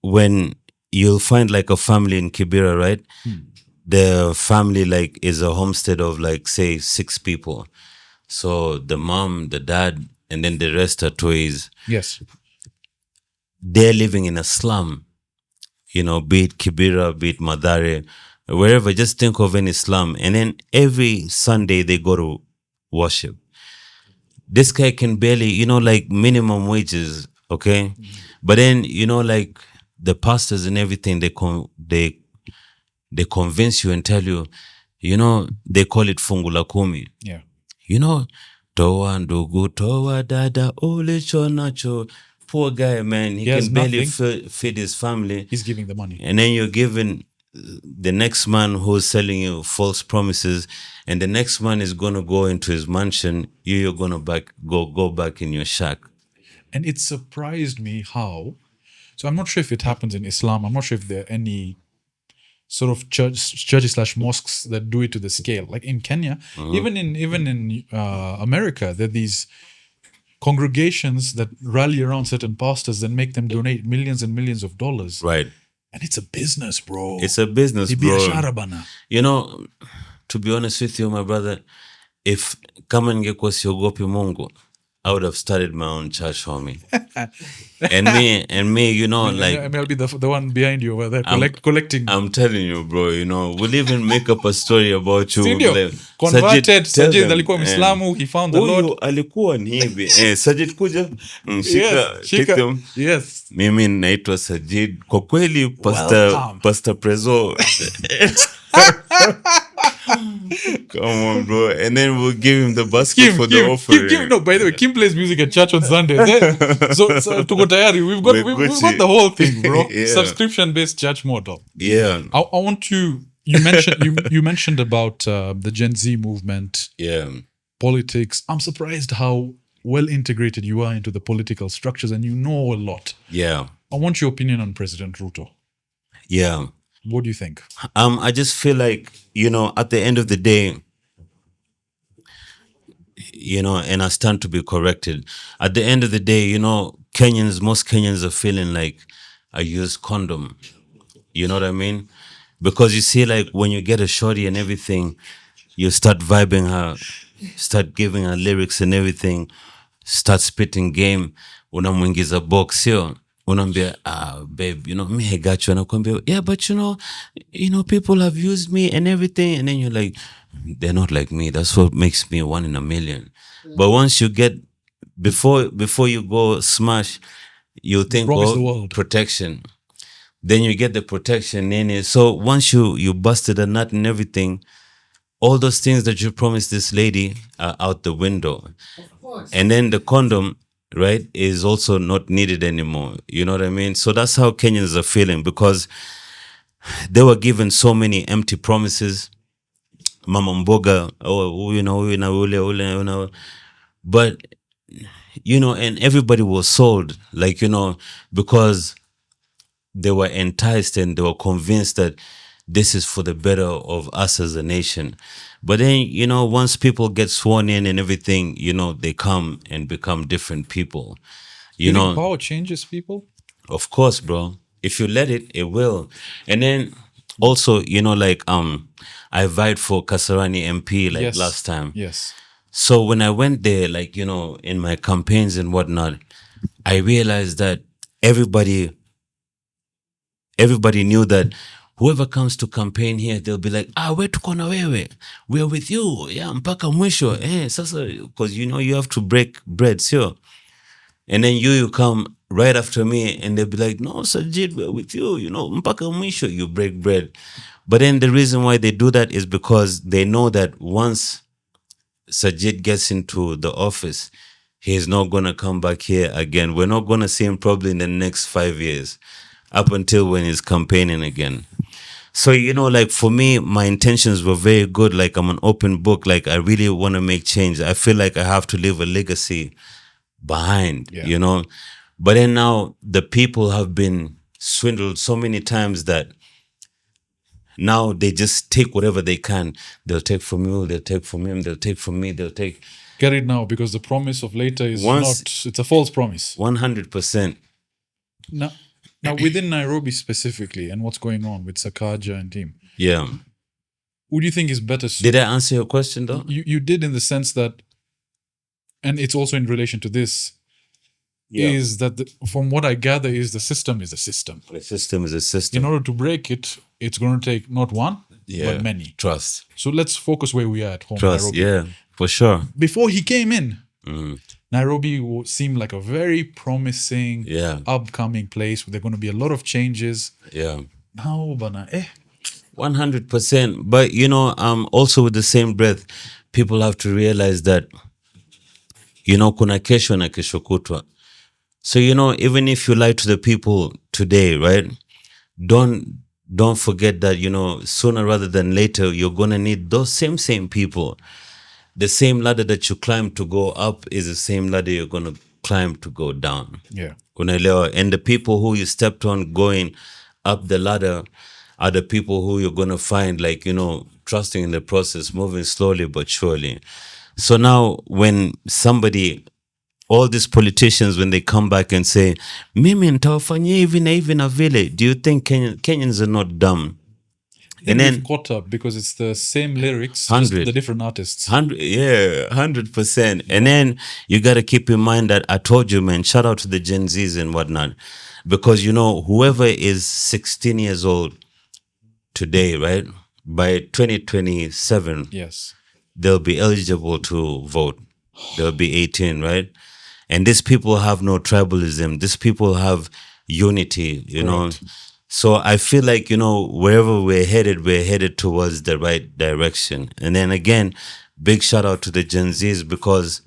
when you'll find like a family in Kibera, right? The family like is a homestead of like say 6 people. So the mom, the dad, and then the rest are toys. Yes. They're living in a slum, be it Kibera, be it Madare, wherever. Just think of any slum. And then every Sunday they go to worship. This guy can barely, like minimum wages, okay? But then, like the pastors and everything, they convince you and tell you, they call it fungu la kumi. Yeah. Toa ndugu, toa dada, ulicho nacho. Poor guy, man. He can barely feed his family. He's giving the money. And then you're giving the next man who's selling you false promises, and the next man is going to go into his mansion. You're going to go back in your shack. And it surprised me how. So I'm not sure if it happens in Islam. I'm not sure if there are any sort of churches / mosques that do it to the scale. Like in Kenya, even in America, there are these congregations that rally around certain pastors and make them donate millions and millions of dollars. Right. And it's a business, bro. It's a business, bro. To be honest with you, my brother, if kama ningekuwa siogopi Mungu, I would have started my own church, homie. and me, like And I'll be the one behind you over there collecting. I'm telling you, bro, we'll even make up a story about you. Studio. Like, Converted, tell Sajid them, alikuwa Muislamu, he found the Lord. Huyu alikuwa ni hivi. Sajid kuja, shika, take Shika. them. Yes. Mimi naitwa Sajid. Kwa kweli, Welcome. Pastor Prezzo. Come on, bro. And then we'll give him the basket for the offering. No, by the way, Kim plays music at church on Sunday. So tuko tayari. We've got the whole thing, bro. Yeah. Subscription-based church model. Yeah. I want to. You mentioned you mentioned about the Gen Z movement, Yeah. politics. I'm surprised how well integrated you are into the political structures, and you know a lot. Yeah. I want your opinion on President Ruto. Yeah. What do you think? I just feel like, at the end of the day, and I stand to be corrected. At the end of the day, most Kenyans are feeling like a used condom. You know what I mean? Because you see, like, when you get a shorty and everything, you start vibing her, start giving her lyrics and everything, start spitting game, unamwingiza box, yo. Unaambia, babe, me I got you. Anakuambia, yeah, but people have used me and everything. And then you're like, they're not like me. That's what makes me 1 in a million. Yeah. But once you get, before you go smash, you think, Promise the world. Protection. Then you get the protection in it. So once you busted a nut and everything, all those things that you promised this lady are out the window. Of course. And then the condom, right, is also not needed anymore. You know what I mean? So that's how Kenyans are feeling, because they were given so many empty promises. Mama mboga, but and everybody was sold, like, because they were enticed and they were convinced that this is for the better of us as a nation. But then, once people get sworn in and everything, they come and become different people. You think power changes people? Of course, bro. If you let it, it will. And then also, like, I vied for Kasarani MP Yes. last time. Yes. So when I went there, like, in my campaigns and whatnot, I realized that everybody knew that whoever comes to campaign here, they'll be like, we tuko na wewe. We're with you. Yeah, mpaka mwisho. Sasa, because, you have to break bread, sure. And then you come right after me and they'll be like, no, Sajid, we're with you. Mpaka mwisho, you break bread. But then the reason why they do that is because they know that once Sajid gets into the office, he's not going to come back here again. We're not going to see him probably in the next 5 years, up until when he's campaigning again. So, like, for me, my intentions were very good. Like, I'm an open book. Like, I really want to make change. I feel like I have to leave a legacy behind, But then now the people have been swindled so many times that now they just take whatever they can. They'll take from you, they'll take from him, they'll take from me, they'll take. Get it now, because the promise of later is it's a false promise. 100%. Now, within Nairobi specifically, and what's going on with Sakaja and team. Yeah. Who do you think is better? Did I answer your question though? You did, in the sense that, and it's also in relation to this, is that from what I gather is the system is a system. The system is a system. In order to break it, it's going to take not one, but many. Trust. So let's focus where we are at home. Trust, Nairobi. yeah, for sure. Before he came in, Nairobi seemed like a very promising, upcoming place where there are going to be a lot of changes. Yeah. Now, bana, 100%. But, also with the same breath, people have to realize that, kuna kesho na kesho kutwa. So, even if you lie to the people today, right? Don't forget that, sooner rather than later, you're going to need those same people. The same ladder that you climb to go up is the same ladder you're going to climb to go down. Yeah. And the people who you stepped on going up the ladder are the people who you're going to find, like, trusting in the process, moving slowly but surely. So now when all these politicians, when they come back and say, mimi nitawafanyia hivi na hivi na vile, do you think Kenyans are not dumb? And we've then caught up because it's the same lyrics, just 100. the different artists. 100%. And then you got to keep in mind that I told you, man, shout out to the Gen Zs and whatnot. Because, whoever is 16 years old today, right? By 2027, Yes. they'll be eligible to vote. They'll be 18, right? And these people have no tribalism. These people have unity, Correct. So I feel like, wherever we're headed towards the right direction. And then again, big shout out to the Gen Zs because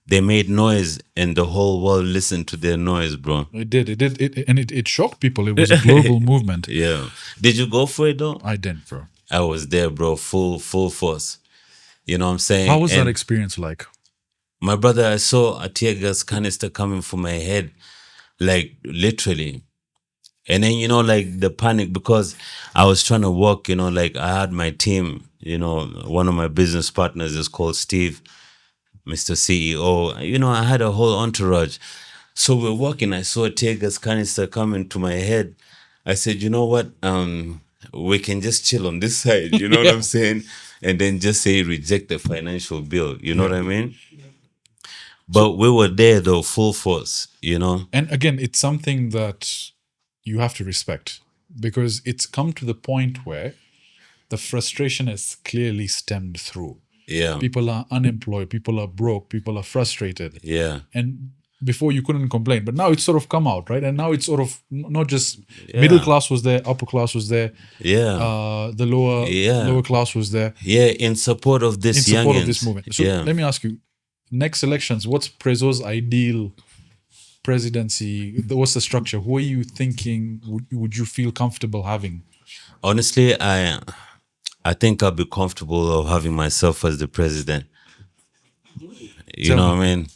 they made noise and the whole world listened to their noise, bro. It did. It shocked people. It was a global movement. Yeah. Did you go for it though? I didn't, bro. I was there, bro, full force. You know what I'm saying? How was that And experience like? my brother, I saw a tear gas canister coming from my head, like literally. And then, like the panic because I was trying to work, like I had my team, one of my business partners is called Steve, Mr. CEO. I had a whole entourage. So we're walking, I saw a tear gas canister coming to my head. I said, you know what? We can just chill on this side, you know what I'm saying? And then just say reject the financial bill, you know what I mean? But we were there though, full force, And again, it's something that you have to respect because it's come to the point where the frustration is clearly stemmed through. Yeah. People are unemployed, people are broke, people are frustrated. Yeah. And before you couldn't complain, but now it's sort of come out, right? And now it's sort of not just middle class was there, upper class was there. Yeah. The lower class was there. Yeah, in support of this movement. So let me ask you, next elections, what's Prezzo's ideal presidency? What's the structure? Who are you thinking would you feel comfortable having? Honestly, I think I'll be comfortable of having myself as the president. You know what I mean?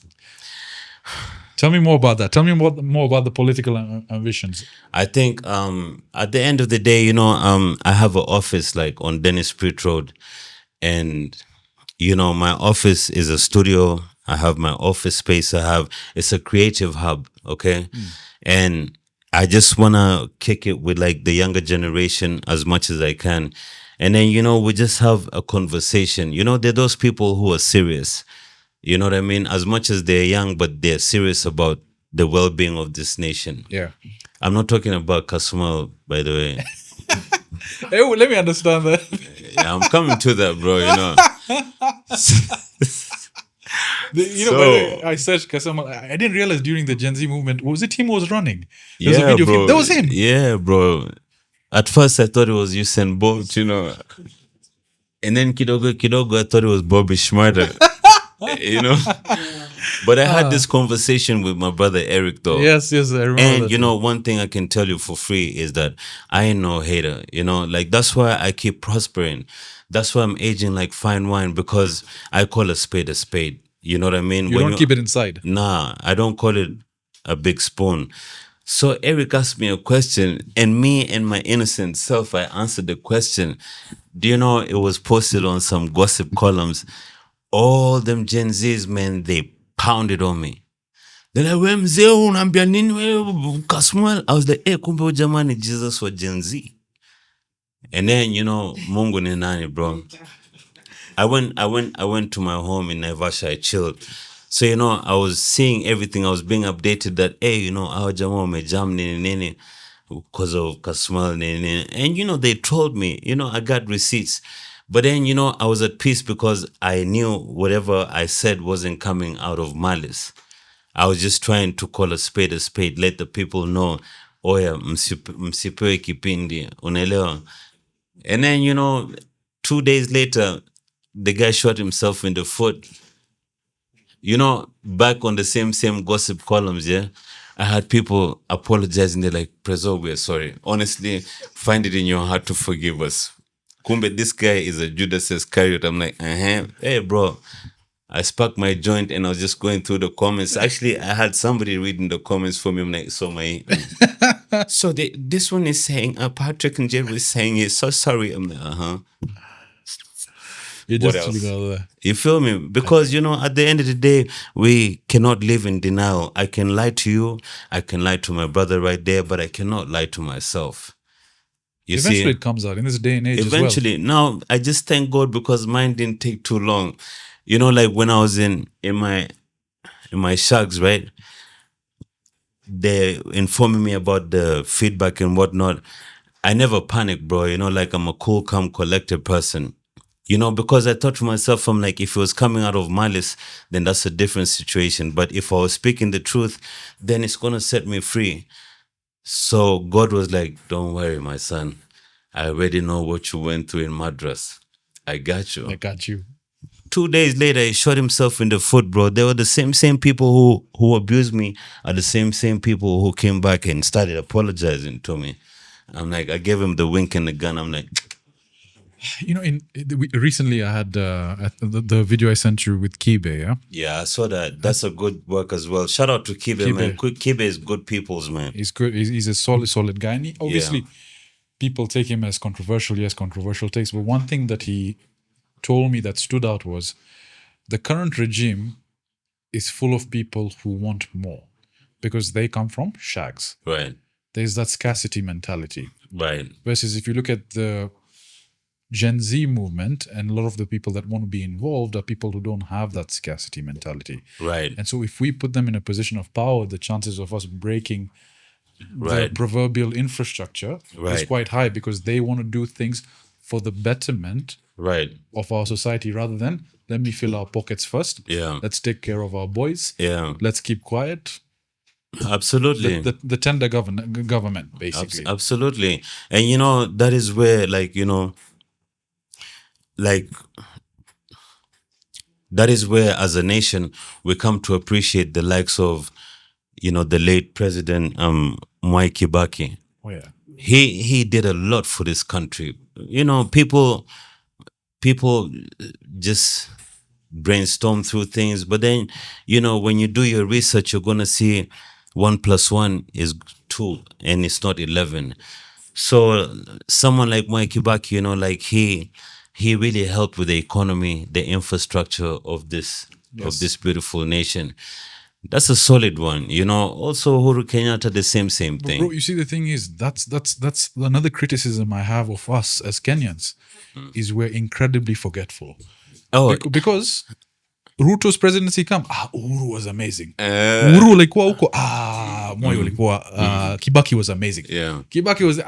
Tell me more about that. Tell me more about the political ambitions. I think at the end of the day, I have an office like on Dennis Pitt Road. And, my office is a studio. I have my office space. It's a creative hub, okay? And I just want to kick it with like the younger generation as much as I can. And then, we just have a conversation. There are those people who are serious. You know what I mean? As much as they're young, but they're serious about the well-being of this nation. Yeah. I'm not talking about Kasmuel, by the way. Hey, well, let me understand that. Yeah, I'm coming to that, bro, I searched Kasmuel. I didn't realize during the Gen Z movement, was it him who was running? There was a video of him. That was him. Yeah, bro. At first, I thought it was Usain Bolt, And then kidogo, I thought it was Bobby Schmurder. But I had this conversation with my brother Eric though. Yes, I remember. And one thing I can tell you for free is that I ain't no hater. Like that's why I keep prospering. That's why I'm aging like fine wine because I call a spade a spade. You know what I mean? You don't keep it inside. Nah, I don't call it a big spoon. So Eric asked me a question, and me and my innocent self, I answered the question. Do you know it was posted on some gossip columns? All them Gen Zs, man, they pounded on me. They're like, we mzee unaambia nini wewe Kasmuel? I was like, kumbe jamani, Jesus was Gen Z. And then, Mungu ni nani, bro. I went to my home in Naivasha, I chilled. So, I was seeing everything. I was being updated that, our jamaa wamejam nini because of Kasmuel nini. And, they told me, I got receipts. But then, I was at peace because I knew whatever I said wasn't coming out of malice. I was just trying to call a spade, let the people know, oya, msipewe kipindi, unaelewa. And then, 2 days later, the guy shot himself in the foot. Back on the same gossip columns, yeah, I had people apologizing. They're like, Prezzo, we're sorry. Honestly, find it in your heart to forgive us. Kumbe, this guy is a Judas Iscariot. I'm like, hey, bro. I sparked my joint and I was just going through the comments. Actually, I had somebody reading the comments for me. I'm like, so this one is saying, Patrick and Jerry is saying, he's so sorry. I'm like, You're just You feel me? Because, at the end of the day, we cannot live in denial. I can lie to you. I can lie to my brother right there, but I cannot lie to myself. You Eventually see, it comes out in this day and age eventually, now I just thank God because mine didn't take too long. You know, like when I was in my shags, right? They informing me about the feedback and whatnot. I never panic, bro. You know, like I'm a cool, calm, collected person. You know, because I thought to myself, I'm like, if it was coming out of malice, then that's a different situation. But if I was speaking the truth, then it's gonna set me free. So God was like, don't worry, my son. I already know what you went through in Madrasa. I got you. well. I got you. 2 days later, he shot himself in the foot, bro. They were the same people who abused me are the same people who came back and started apologizing to me. I'm like, I gave him the wink and the gun. I'm like, You know, recently I had the video I sent you with Kibe, yeah? yeah, I saw that. That's a good work as well. Shout out to Kibe, man. Kibe is good people's, man. He's good. He's a solid guy. And obviously, people take him as controversial. Yes, controversial takes. But one thing that he told me that stood out was the current regime is full of people who want more because they come from shags. Right. There's that scarcity mentality. Right. Versus if you look at the Gen Z movement, and a lot of the people that want to be involved are people who don't have that scarcity mentality. Right. And so if we put them in a position of power, the chances of us breaking the Right. proverbial infrastructure is Right. quite high because they want to do things for the betterment Right. of our society rather than let me fill our pockets first. Yeah. Let's take care of our boys. Yeah. Let's keep quiet. Absolutely. The tender government, basically. Absolutely. And you know, that is where, like, you know, like that is where as a nation we come to appreciate the likes of, you know, the late president Mwai Kibaki. Oh yeah. He did a lot for this country. You know, people just brainstorm through things, but then, you know, when you do your research, you're gonna see 1 + 1 is 2 and it's not 11. So someone like Mwai Kibaki, you know, like he really helped with the economy, the infrastructure of this beautiful nation. That's a solid one, you know. Also, Uhuru Kenyatta, the same thing. Bro, you see, the thing is, that's another criticism I have of us as Kenyans, is we're incredibly forgetful. Oh, Because Ruto's presidency come, Uhuru was amazing. Uhuru walikuwa huko, Moi walikuwa, Kibaki was amazing. Yeah. Kibaki was,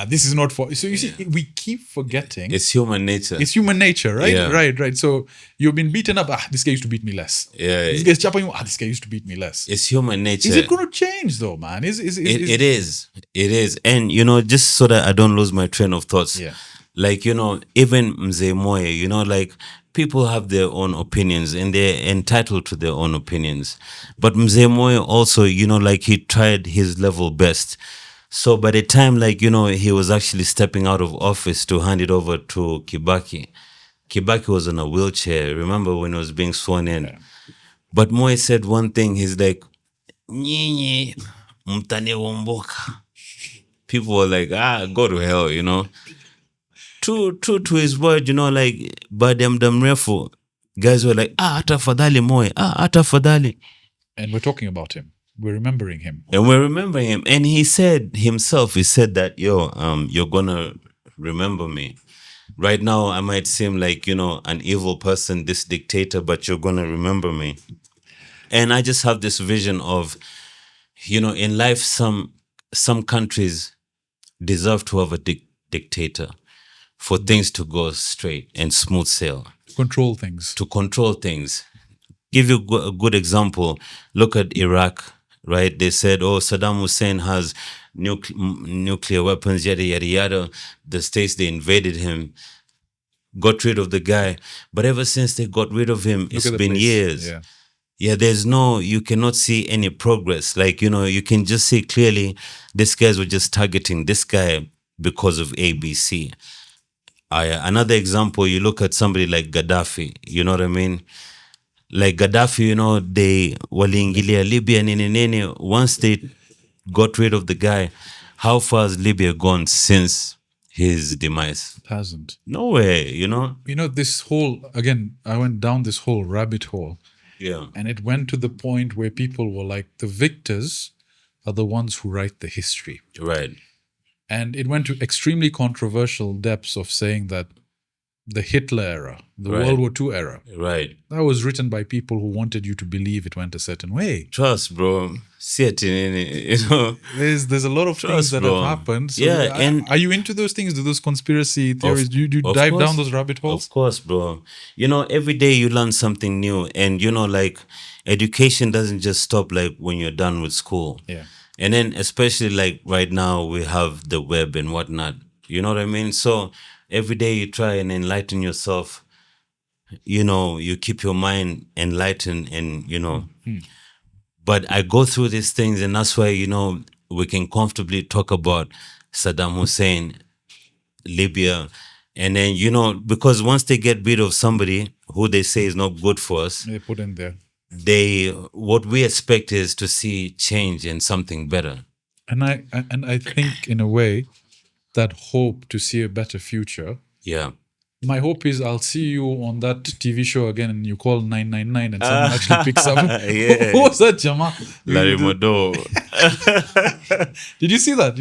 this is not for, so you see, we keep forgetting. It's human nature. It's human nature, right? Yeah. Right. So you've been beaten up, this guy used to beat me less. Yeah. This guy's chopping you, this guy used to beat me less. It's human nature. Is it going to change though, man? It is. And, you know, just so that I don't lose my train of thoughts. Yeah. Like, you know, even Mzee Moye, you know, like people have their own opinions and they're entitled to their own opinions. But Mzee Moye also, you know, like he tried his level best. So by the time, like, you know, he was actually stepping out of office to hand it over to Kibaki, Kibaki was in a wheelchair. Remember when he was being sworn in? Yeah. But Moye said one thing. He's like, nyinyi mtaniwomboka. People were like, go to hell, you know. True to his word, you know, like, baada ya muda mrefu, guys were like, hata fadhali Moye, hata fadhali. And we're talking about him. We're remembering him. And we're remembering him. And he said that, you're gonna remember me. Right now, I might seem like, you know, an evil person, this dictator, but you're gonna remember me. And I just have this vision of, you know, in life, some countries deserve to have a dictator for things to go straight and smooth sail. To control things. Give you a good example. Look at Iraq, right? They said, Saddam Hussein has nuclear weapons, yada, yada, yada. The states, they invaded him, got rid of the guy. But ever since they got rid of him, it's been years. Yeah, you cannot see any progress. Like, you know, you can just see clearly these guys were just targeting this guy because of ABC. Another example, you look at somebody like Gaddafi, you know what I mean? Like Gaddafi, you know, they waliingilia Libya nini. Once they got rid of the guy, how far has Libya gone since his demise? It hasn't. Nowhere, you know? You know, this whole, again, I went down this whole rabbit hole. Yeah. And it went to the point where people were like, the victors are the ones who write the history. Right. And it went to extremely controversial depths of saying that the Hitler era, the Right. World War II era, Right. that was written by people who wanted you to believe it went a certain way. Trust, bro. See it in it, you know. There's a lot of things Trust, that bro. have happened. So Yeah, and are you into those things? Do those conspiracy theories? Do you of dive course. down those rabbit holes? Of course, bro. You know, every day you learn something new, and you know, like education doesn't just stop like when you're done with school. Yeah. And then especially like right now we have the web and whatnot. You know what I mean? So every day you try and enlighten yourself. You know, you keep your mind enlightened, and you know. But I go through these things, and that's why, you know, we can comfortably talk about Saddam Hussein, Libya, and then, you know, because once they get rid of somebody who they say is not good for us, They put in there. what we expect is to see change and something better. And I think in a way that hope to see a better future. Yeah. My hope is I'll see you on that TV show again and you call 999 and someone actually picks up. Yeah. Who was that, Jama? Larry Mado. Did you see that?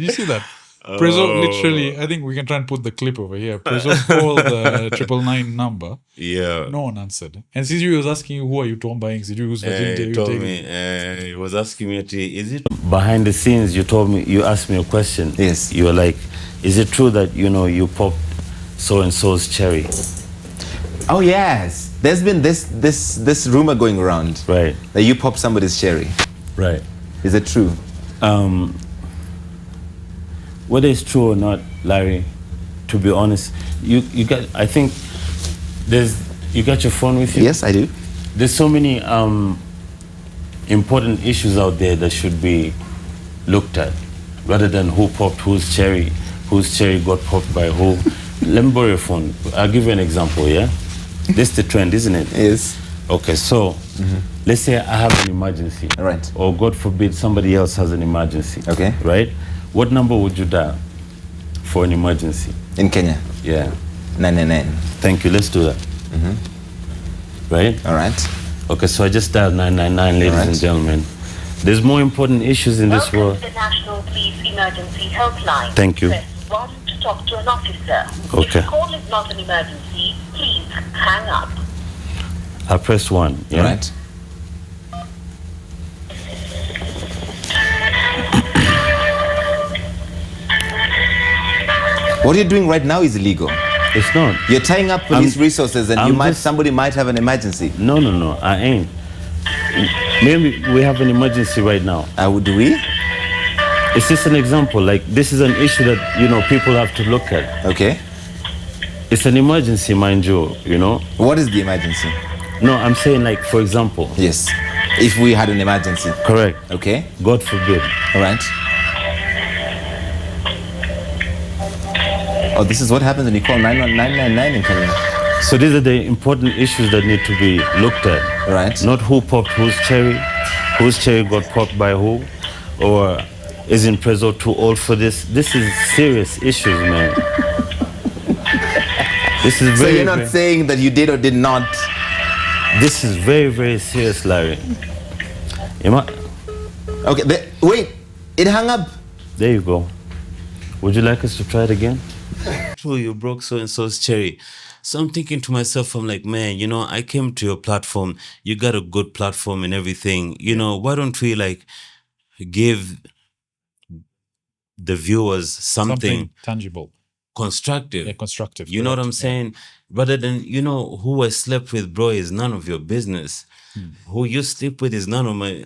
Prezzo literally, I think we can try and put the clip over here. Prezzo called the 999 number. Yeah. No one answered. And CG was asking you, who are you tombaying? CG who's He told me, he was asking me, is it behind the scenes? You asked me a question. Yes. You were like, is it true that, you know, you popped so-and-so's cherry? Oh yes, there's been this rumor going around, Right. that you pop somebody's cherry. Right. Is it true? Whether it's true or not, Larry, to be honest, you got, I think you got your phone with you? Yes, I do. There's so many important issues out there that should be looked at, rather than who popped whose cherry got popped by who. Let me borrow your phone. I'll give you an example, yeah? This is the trend, isn't it? Yes. Okay, so let's say I have an emergency. Right. Or God forbid somebody else has an emergency. Okay. Right? What number would you dial for an emergency? In Kenya, Yeah. 999. Thank you. Let's do that. Right? All right. Okay, so I just dialed 999, ladies Alright. and gentlemen. There's more important issues in this Welcome world. to the National Police Emergency Helpline. Thank you. Press 1 to talk to an officer. Okay. If the call is not an emergency, please hang up. I pressed 1. Yeah? All right. What you're doing right now is illegal. It's not. You're tying up police resources, and I'm just- somebody might have an emergency. No, I ain't. Maybe we have an emergency right now. Do we? It's just an example. Like, this is an issue that, you know, people have to look at. Okay. It's an emergency, mind you, you know? What is the emergency? No, I'm saying, like, for example. Yes. If we had an emergency. Correct. Okay. God forbid. All right. Oh, this is what happens when you call 999 in Kenya. So these are the important issues that need to be looked at. Right. Not who popped whose cherry got popped by who, or isn't Prezzo too old for this? This is serious issues, man. This is So very, you're not saying that you did or did not. this is very, very serious, Larry. Okay, wait, it hung up. There you go. Would you like us to try it again? True, you broke so-and-so's cherry. So I'm thinking to myself, I'm like, man, you know, I came to your platform. You got a good platform and everything. You know, why don't we, like, give the viewers something tangible. constructive? Yeah, constructive. You know what correct. I'm saying? Rather than, you know, who I slept with, bro, is none of your business. Who you sleep with is none of my...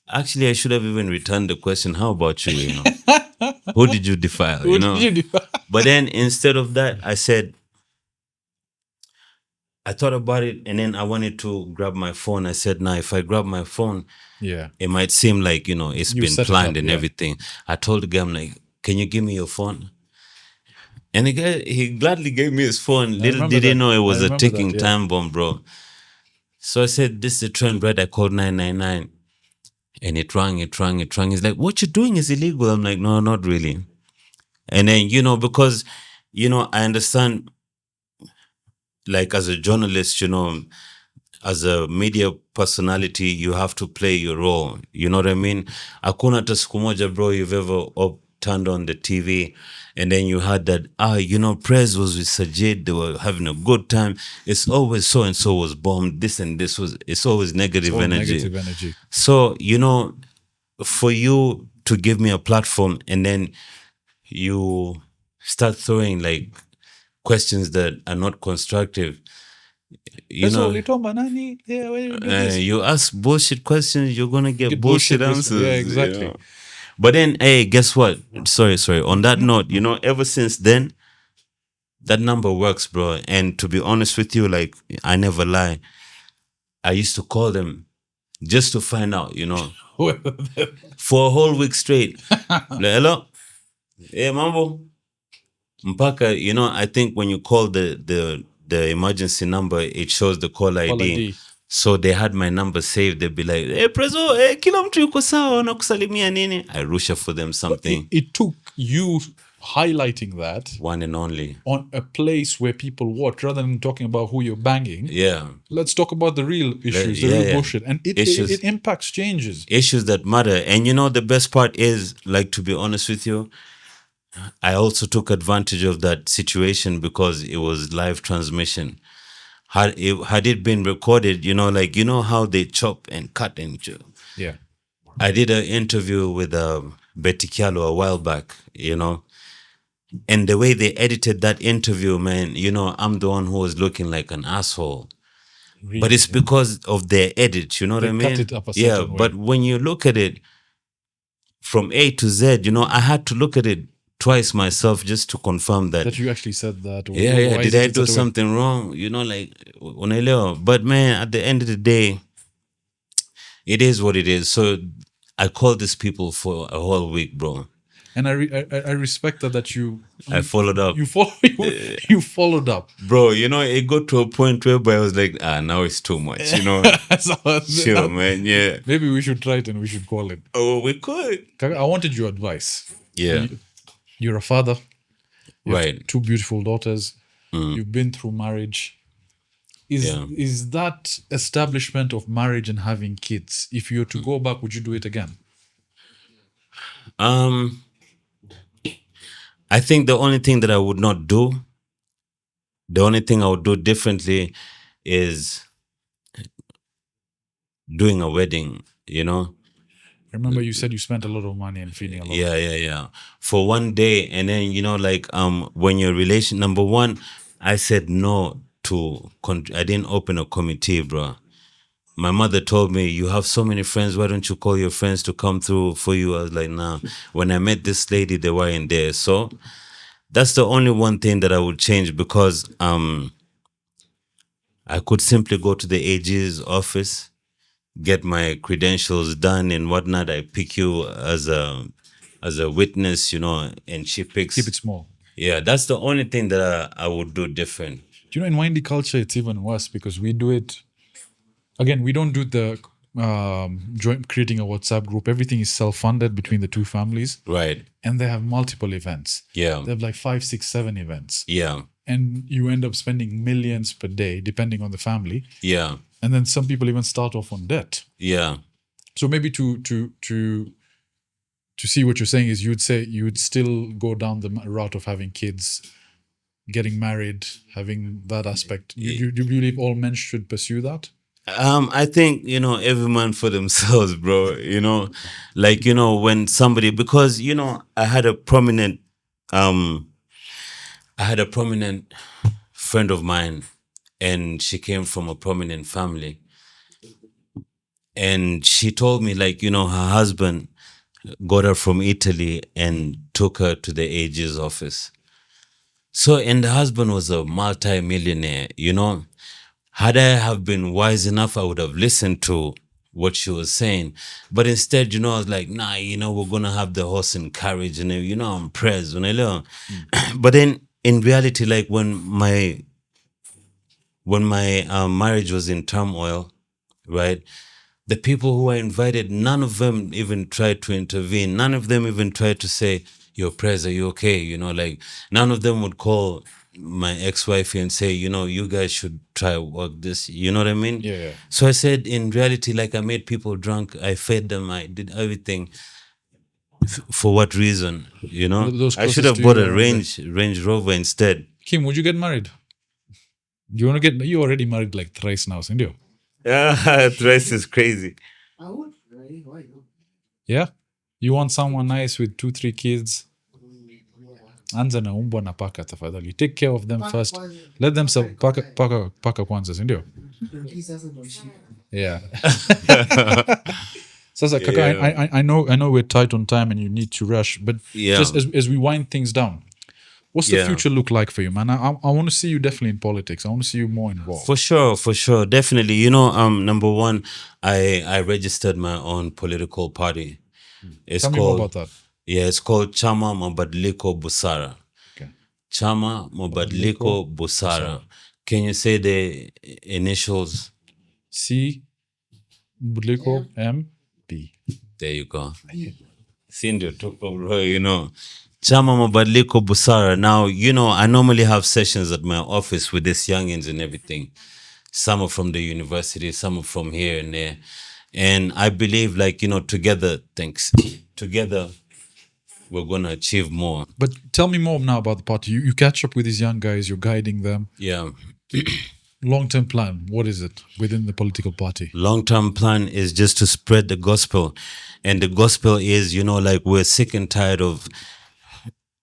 Actually, I should have even returned the question. How about you, you know? Who did you defile, Who you know? did you do? But then instead of that, I said, I thought about it, and then I wanted to grab my phone. I said, nah, if I grab my phone, Yeah. it might seem like, you know, it's You been set it planned up, and yeah. everything. I told the guy, I'm like, can you give me your phone? And the guy, he gladly gave me his phone. Little remember did he that. know it was I a remember ticking that, yeah. time bomb, bro. So I said, this is a trend, right? I called 999. And it rang. He's like, what you're doing is illegal. I'm like, no, not really. And then, you know, because, you know, I understand, like, as a journalist, you know, as a media personality, you have to play your role. You know what I mean? Hakuna hata siku moja, bro, you've ever turned on the TV, and then you had that, Prez was with Sajid, they were having a good time. It's always so and so was bombed, this and this was, it's always negative All energy. negative energy. So, for you to give me a platform and then you start throwing like questions that are not constructive, you ask bullshit questions, you're gonna get bullshit answers. Yeah, exactly. But then, hey, guess what? Sorry. On that note, ever since then, that number works, bro. And to be honest with you, like, I never lie. I used to call them just to find out, for a whole week straight. Like, hello? Hey, mambo? Mpaka, I think when you call the emergency number, it shows the call ID. So they had my number saved. They'd be like, hey, Prezzo, kila mtu yuko sawa, nakusalimia nini? I rusha for them something. It took you highlighting that one and only on a place where people watch, rather than talking about who you're banging. Yeah. Let's talk about the real issues, the real bullshit. And it impacts changes. Issues that matter. And the best part is, like, to be honest with you, I also took advantage of that situation because it was live transmission. Had it been recorded, how they chop and cut and yeah. I did an interview with Betty Kialo a while back, and the way they edited that interview, man, I'm the one who was looking like an asshole. Really? But it's because of their edit, you know what I mean? Cut it up a certain way. But when you look at it from A to Z, I had to look at it twice myself just to confirm that you actually said that. Yeah. Did I do something wrong? But man, at the end of the day, it is what it is. So I called these people for a whole week, bro. And I respect that you I followed up. You followed up, bro. It got to a point where I was like, now it's too much. Sure, man. Yeah. Maybe we should try it and we should call it. Oh, we could. I wanted your advice. Yeah. You're a father. You right. have 2 beautiful daughters. You've been through marriage. Is that establishment of marriage and having kids, if you were to go back, would you do it again? I think the only thing that I would not do, the only thing I would do differently is doing a wedding, Remember you said you spent a lot of money and feeding a lot. Yeah. For one day, and then, when your relation, number one, I said no to, I didn't open a committee, bro. My mother told me, you have so many friends, why don't you call your friends to come through for you? I was like, nah. When I met this lady, they weren't there. So that's the only one thing that I would change, because I could simply go to the AG's office, get my credentials done and whatnot. I pick you as a witness, and she picks. Keep it small. Yeah, that's the only thing that I would do different. Do you know, in windy culture, it's even worse because we do it. Again, we don't do the creating a WhatsApp group. Everything is self-funded between the 2 families. Right. And they have multiple events. Yeah. They have like 5, 6, 7 events. Yeah. And you end up spending millions per day, depending on the family. Yeah. And then some people even start off on debt. Yeah. So maybe to see what you're saying is you would still go down the route of having kids, getting married, having that aspect. Do you believe all men should pursue that? I think, every man for themselves, bro. When somebody, because, I had a prominent friend of mine, and she came from a prominent family. And she told me, her husband got her from Italy and took her to the AG's office. So, and the husband was a multi-millionaire, Had I have been wise enough, I would have listened to what she was saying. But instead, I was like, nah, we're going to have the horse and carriage. And, I'm Prez. But then, in reality, like when my marriage was in turmoil, right? The people who were invited, none of them even tried to intervene. None of them even tried to say, yo, Prez, are you okay? None of them would call my ex-wife and say, you guys should try work this. You know what I mean? Yeah. So I said, in reality, like, I made people drunk. I fed them. I did everything. For what reason? You know, Those I should closest have to bought you a are Range Rover instead. Kim, would you get married? Do you want to get? You already married like thrice now, isn't you? Yeah, thrice is crazy. Yeah. You want someone nice with 2-3 kids? Anza na umbwa na paka tafadhali. Take care of them first. Let them paka kwanza, si ndio? Yeah. Sasa kaka, Yeah. I know we're tight on time and you need to rush, but Yeah. just as we wind things down, what's the Yeah. future look like for you, man? I want to see you definitely in politics. I want to see you more involved. For sure, definitely. You know, number one, I registered my own political party. It's Tell me more called about that. Yeah, it's called Chama Mabadiliko Busara. Okay. Chama Mabadiliko Busara. Can you say the initials? C. Mbuliko M. P. There you go. Cindy took over, you know. Chama Mabadiliko Busara. Now, you know, I normally have sessions at my office with these youngins and everything. Some are from the university, some are from here and there. And I believe, like, you know, together, together, we're going to achieve more. But tell me more now about the party. You catch up with these young guys, you're guiding them. Yeah. Long-term plan, what is it within the political party? Long-term plan is just to spread the gospel. And the gospel is, you know, like we're sick and tired of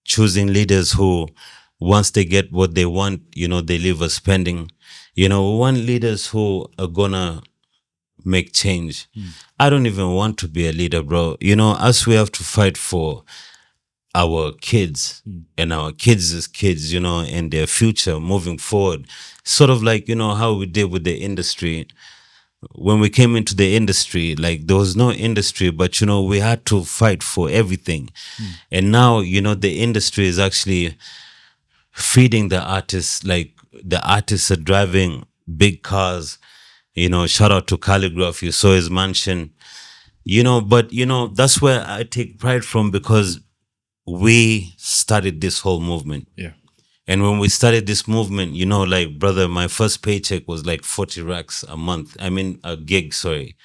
choosing leaders who, once they get what they want, you know, they leave us spending. You know, we want leaders who are gonna make change. I don't even want to be a leader, bro. You know, us, we have to fight for our kids and our kids' kids, you know, and their future moving forward. Sort of like, you know, how we did with the industry. When we came into the industry, like there was no industry, but, you know, we had to fight for everything. And now, you know, the industry is actually feeding the artists. Like the artists are driving big cars, you know, shout out to Calligraph, you saw his mansion, you know, but, you know, that's where I take pride from, because we started this whole movement. Yeah. And when we started this movement, you know, like, brother, my first paycheck was like 40 racks a month. I mean, a gig, sorry.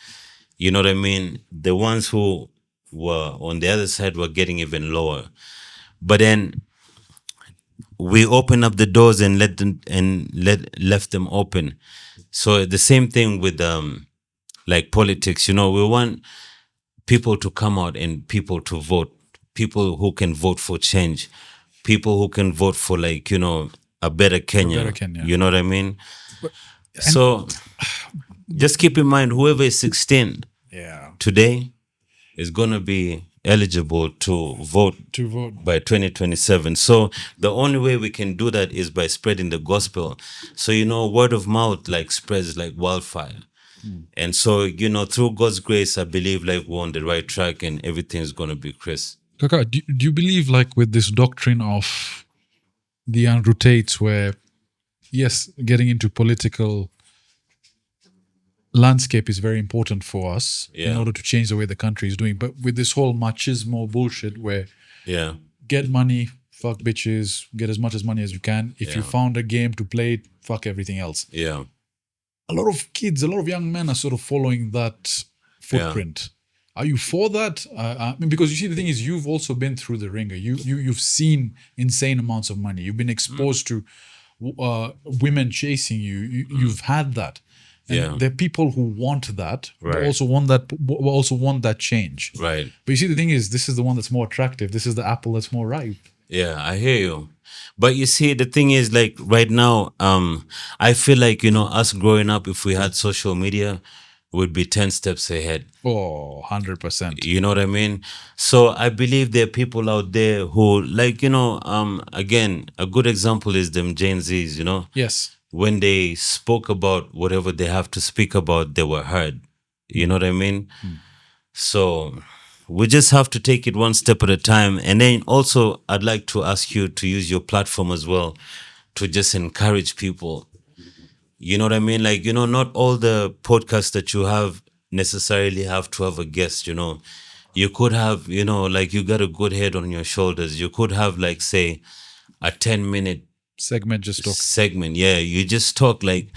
You know what I mean? The ones who were on the other side were getting even lower. But then we opened up the doors and left them open. So the same thing with like politics, you know, we want people to come out and people to vote, people who can vote for change, people who can vote for, like, you know, a better Kenya. You know what I mean? So just keep in mind, whoever is 16 today is going to be eligible to vote by 2027. So the only way we can do that is by spreading the gospel. So, you know, word of mouth like spreads like wildfire. And so, you know, through God's grace, I believe like we're on the right track and everything's going to be crisp. Kaka, do you believe like with this doctrine of the unrotates where, yes, getting into political landscape is very important for us in order to change the way the country is doing. But with this whole machismo bullshit where get money, fuck bitches, get as much as money as you can. If you found a game to play, fuck everything else. Yeah. A lot of kids, a lot of young men are sort of following that footprint. Are you for that? I mean, because you see, the thing is, you've also been through the ringer. You've seen insane amounts of money. You've been exposed to women chasing you. You've had that. And there are people who want that, but also want that change. Right. But you see, the thing is, this is the one that's more attractive. This is the apple that's more ripe. Yeah, I hear you. But you see, the thing is, like, right now, I feel like, you know, us growing up, if we had social media, we'd be 10 steps ahead. Oh, 100%. You know what I mean? So I believe there are people out there who, like, you know, again, a good example is them Gen Zs, you know? Yes. When they spoke about whatever they have to speak about, they were heard. You know what I mean? So we just have to take it one step at a time. And then also, I'd like to ask you to use your platform as well to just encourage people. You know what I mean? Like, you know, not all the podcasts that you have necessarily have to have a guest, you know. You could have, you know, like, you got a good head on your shoulders. You could have, like, say, a 10-minute segment, just talk. Segment, yeah. You just talk, like,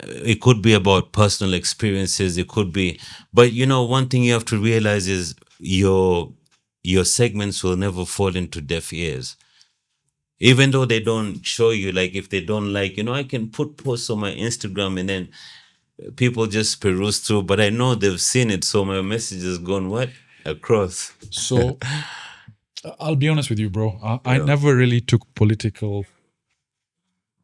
it could be about personal experiences. It could be, but, you know, one thing you have to realize is your your segments will never fall into deaf ears. Even though they don't show you, like if they don't like, I can put posts on my Instagram and then people just peruse through, but I know they've seen it, so my message has gone what? Across. So I'll be honest with you, bro. I never really took political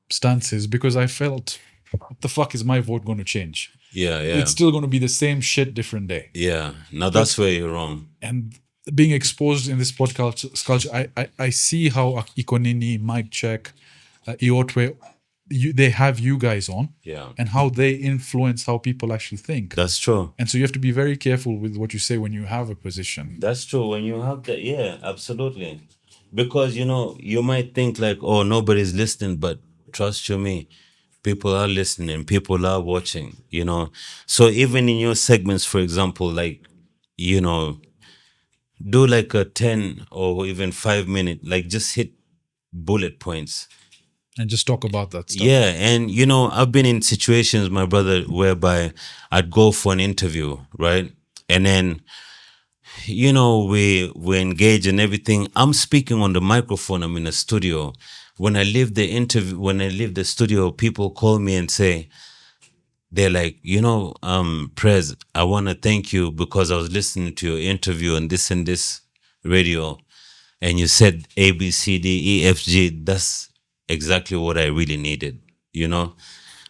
stances because I felt, what the fuck is my vote going to change? Yeah. It's still going to be the same shit, different day. Yeah. Now that's where you're wrong. And being exposed in this podcast culture, I see how Ikonini, Mike Check, E042, they have you guys on, and how they influence how people actually think. That's true. And so you have to be very careful with what you say when you have a position. That's true. When you have that, yeah, absolutely. Because, you might think like, oh, nobody's listening, but trust you me, people are listening, people are watching, So even in your segments, for example, like, do like a 10 or even 5 minute, like just hit bullet points. And just talk about that stuff. Yeah, and I've been in situations, my brother, whereby I'd go for an interview, right? And then, we engage and everything. I'm speaking on the microphone. I'm in a studio. When I leave the studio, people call me and say, they're like, Prez, I want to thank you because I was listening to your interview on this and this radio, and you said A, B, C, D, E, F, G. That's exactly what I really needed,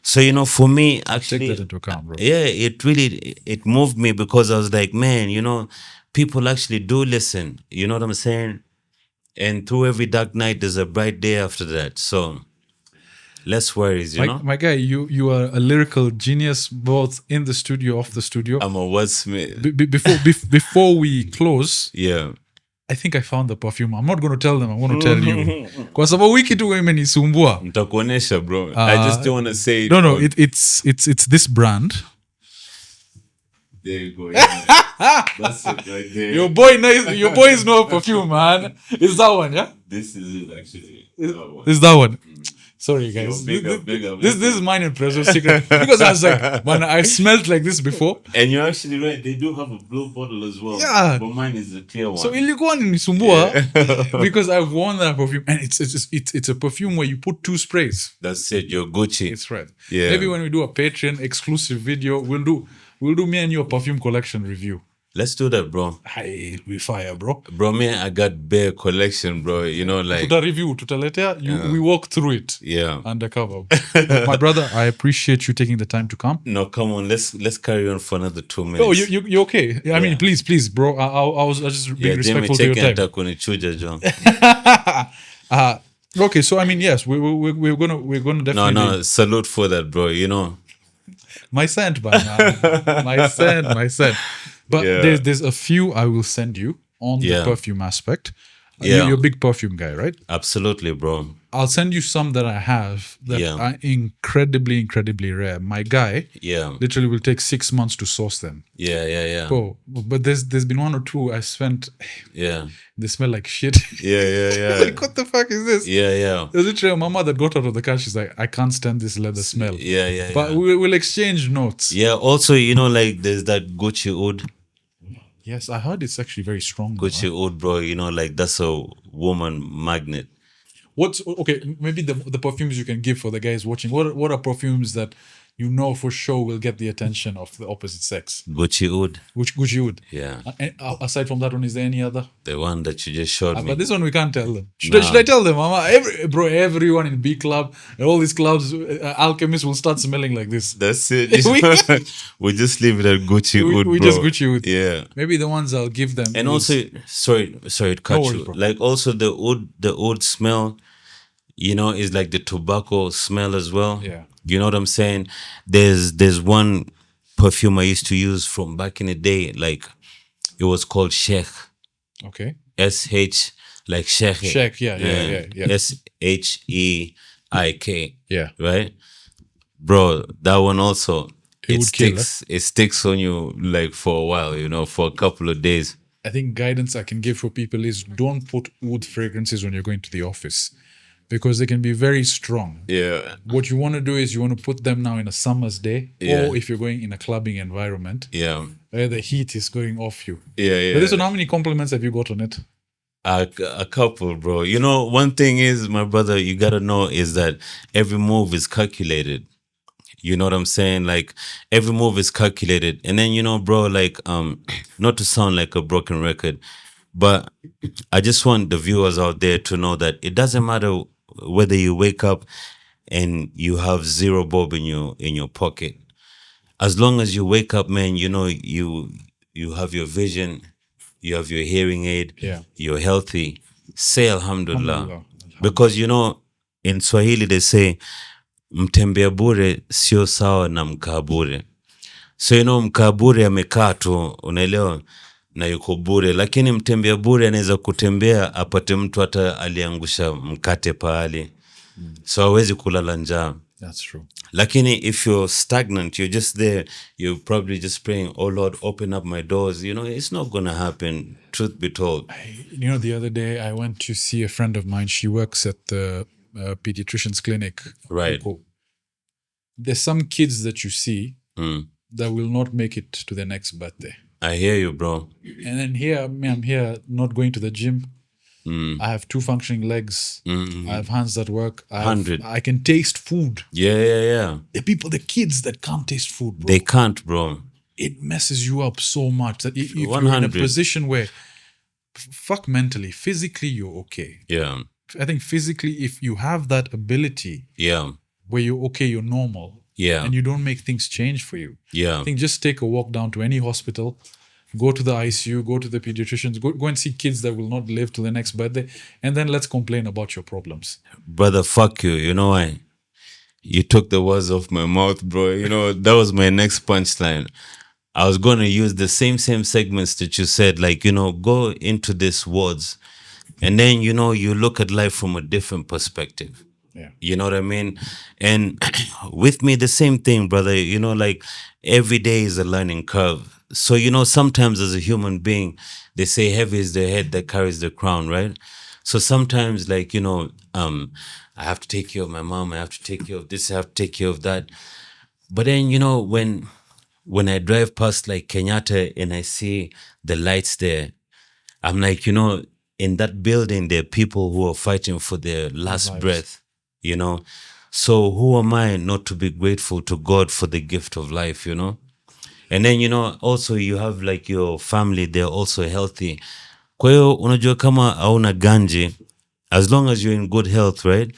So, for me, actually, take that into account, bro. Yeah, it moved me because I was like, man, people actually do listen. You know what I'm saying? And through every dark night, there's a bright day after that. So, less worries, you know? My guy, you are a lyrical genius, both in the studio, off the studio. I'm a wordsmith. Before we close, Yeah. I think I found the perfume. I'm not going to tell them. I'm going to tell you. Kwa sababu wiki tu imenisumbua. Nitakuonesha, bro. I just don't want to say it. No. It's this brand. There you go. Yeah. That's it right there. Your boy is no perfume, man. It's that one, yeah? This is it, actually. It's that one. Sorry, guys. Bigger. This is mine and Prezzo's secret. Because I was like, man, I've smelled like this before. And you're actually right. They do have a blue bottle as well. Yeah. But mine is a clear one. So ilikuwa nisumbua because I've worn that perfume, and it's a perfume where you put 2 sprays. That's it. You're Gucci. It's right. Yeah. Maybe when we do a Patreon exclusive video, we'll do me and your perfume collection review. Let's do that, bro. Hey, we fire, bro. Bro, me, I got bare collection, bro. Like... Tuta review, tutaletea. We walk through it. Yeah. Undercover. My brother, I appreciate you taking the time to come. No, come on. Let's carry on for another 2 minutes. Oh, you okay? I mean, please, bro. I was just being respectful to your time. Okay, so I mean, yes, we're gonna definitely. No, salute for that, bro. My scent, man. My scent. But there's a few I will send you on the perfume aspect. You're a big perfume guy, right? Absolutely, bro. I'll send you some that I have that are incredibly, incredibly rare. My guy literally will take 6 months to source them. Yeah. Oh, but there's been 1 or 2 I spent. Yeah. They smell like shit. Yeah. Like, what the fuck is this? Yeah. There's literally a mama that got out of the car. She's like, I can't stand this leather smell. Yeah. But we'll exchange notes. Yeah. Also, like there's that Gucci Oud. Yes, I heard it's actually very strong. Gucci Oud, bro. Like that's a woman magnet. Maybe the perfumes you can give for the guys watching. What are perfumes that you know for sure will get the attention of the opposite sex? Gucci Oud. Gucci Oud. Yeah. Aside from that one, is there any other? The one that you just showed me. But this one we can't tell them. Should I tell them, Mama? Everyone in B Club, all these clubs, alchemists will start smelling like this. That's it. We just leave it at Gucci Oud, we bro. just Gucci Oud. Yeah. Maybe the ones I'll give them. And also, sorry to cut you. Bro. Like also the oud smell, is like the tobacco smell as well. Yeah. You know what I'm saying? There's one perfume I used to use from back in the day. Like it was called Sheikh. Okay. SH, like Sheikh. Sheikh, yeah. SHEIK. Yeah. Right? Bro, that one also, It would kill, it sticks on you like for a while, for a couple of days. I think guidance I can give for people is don't put oud fragrances when you're going to the office. because they can be very strong. Yeah. What you want to do is you want to put them now in a summer's day, Yeah. or if you're going in a clubbing environment, Yeah. where the heat is going off you. Yeah. But this one, how many compliments have you got on it? A couple, bro. You know, one thing is, my brother, you gotta know is that every move is calculated. You know what I'm saying? Like every move is calculated. And then, you know, bro, like not to sound like a broken record, but I just want the viewers out there to know that it doesn't matter whether you wake up and you have 0 bob in your pocket. As long as you wake up, man, you know, you have your vision, you have your hearing aid, Yeah. you're healthy. Say alhamdulillah. Alhamdulillah. Because, you know, in Swahili they say, mtembea bure sio sawa na mkaa bure. So, you know, mkaa bure amekaa tu, unaelewa, na yuko bure. Lakini mtembea bure anaweza kutembea apate mtu hata aliangusha mkate pahali. So hawezi kulala njaa. That's true. Lakini if you're stagnant, you're just there, you're probably just praying, oh Lord, open up my doors. You know, it's not going to happen, truth be told. You know, the other day I went to see a friend of mine. She works at the pediatrician's clinic. Right. There's some kids that you see that will not make it to their next birthday. I hear you, bro. And then here, I'm here not going to the gym. I have 2 functioning legs. I have hands that work. 100. I can taste food. Yeah. The kids that can't taste food, bro, They can't, bro. it messes you up so much that if you're in a 100. position where, fuck mentally, physically you're okay. Yeah. I think physically, if you have that ability Yeah. where you're okay, you're normal, Yeah. and you don't make things change for you. Yeah. I think just take a walk down to any hospital, go to the ICU, go to the pediatricians, go and see kids that will not live till the next birthday, and then let's complain about your problems. Brother, fuck you. You know why? You took the words off my mouth, bro. You know, that was my next punchline. I was going to use the same segments that you said, like, you know, go into these words. And then, you know, you look at life from a different perspective. Yeah. You know what I mean? And with me, the same thing, brother. You know, like every day is a learning curve. So, you know, sometimes as a human being, they say heavy is the head that carries the crown, right? So sometimes, like, you know, I have to take care of my mom. I have to take care of this. I have to take care of that. But then, you know, when I drive past like Kenyatta and I see the lights there, I'm like, you know, in that building, there are people who are fighting for their last breath, you know? So who am I not to be grateful to God for the gift of life, you know? And then, you know, also you have like your family, they're also healthy. Kwa hiyo, unajua kama hauna ganji, as long as you're in good health, right?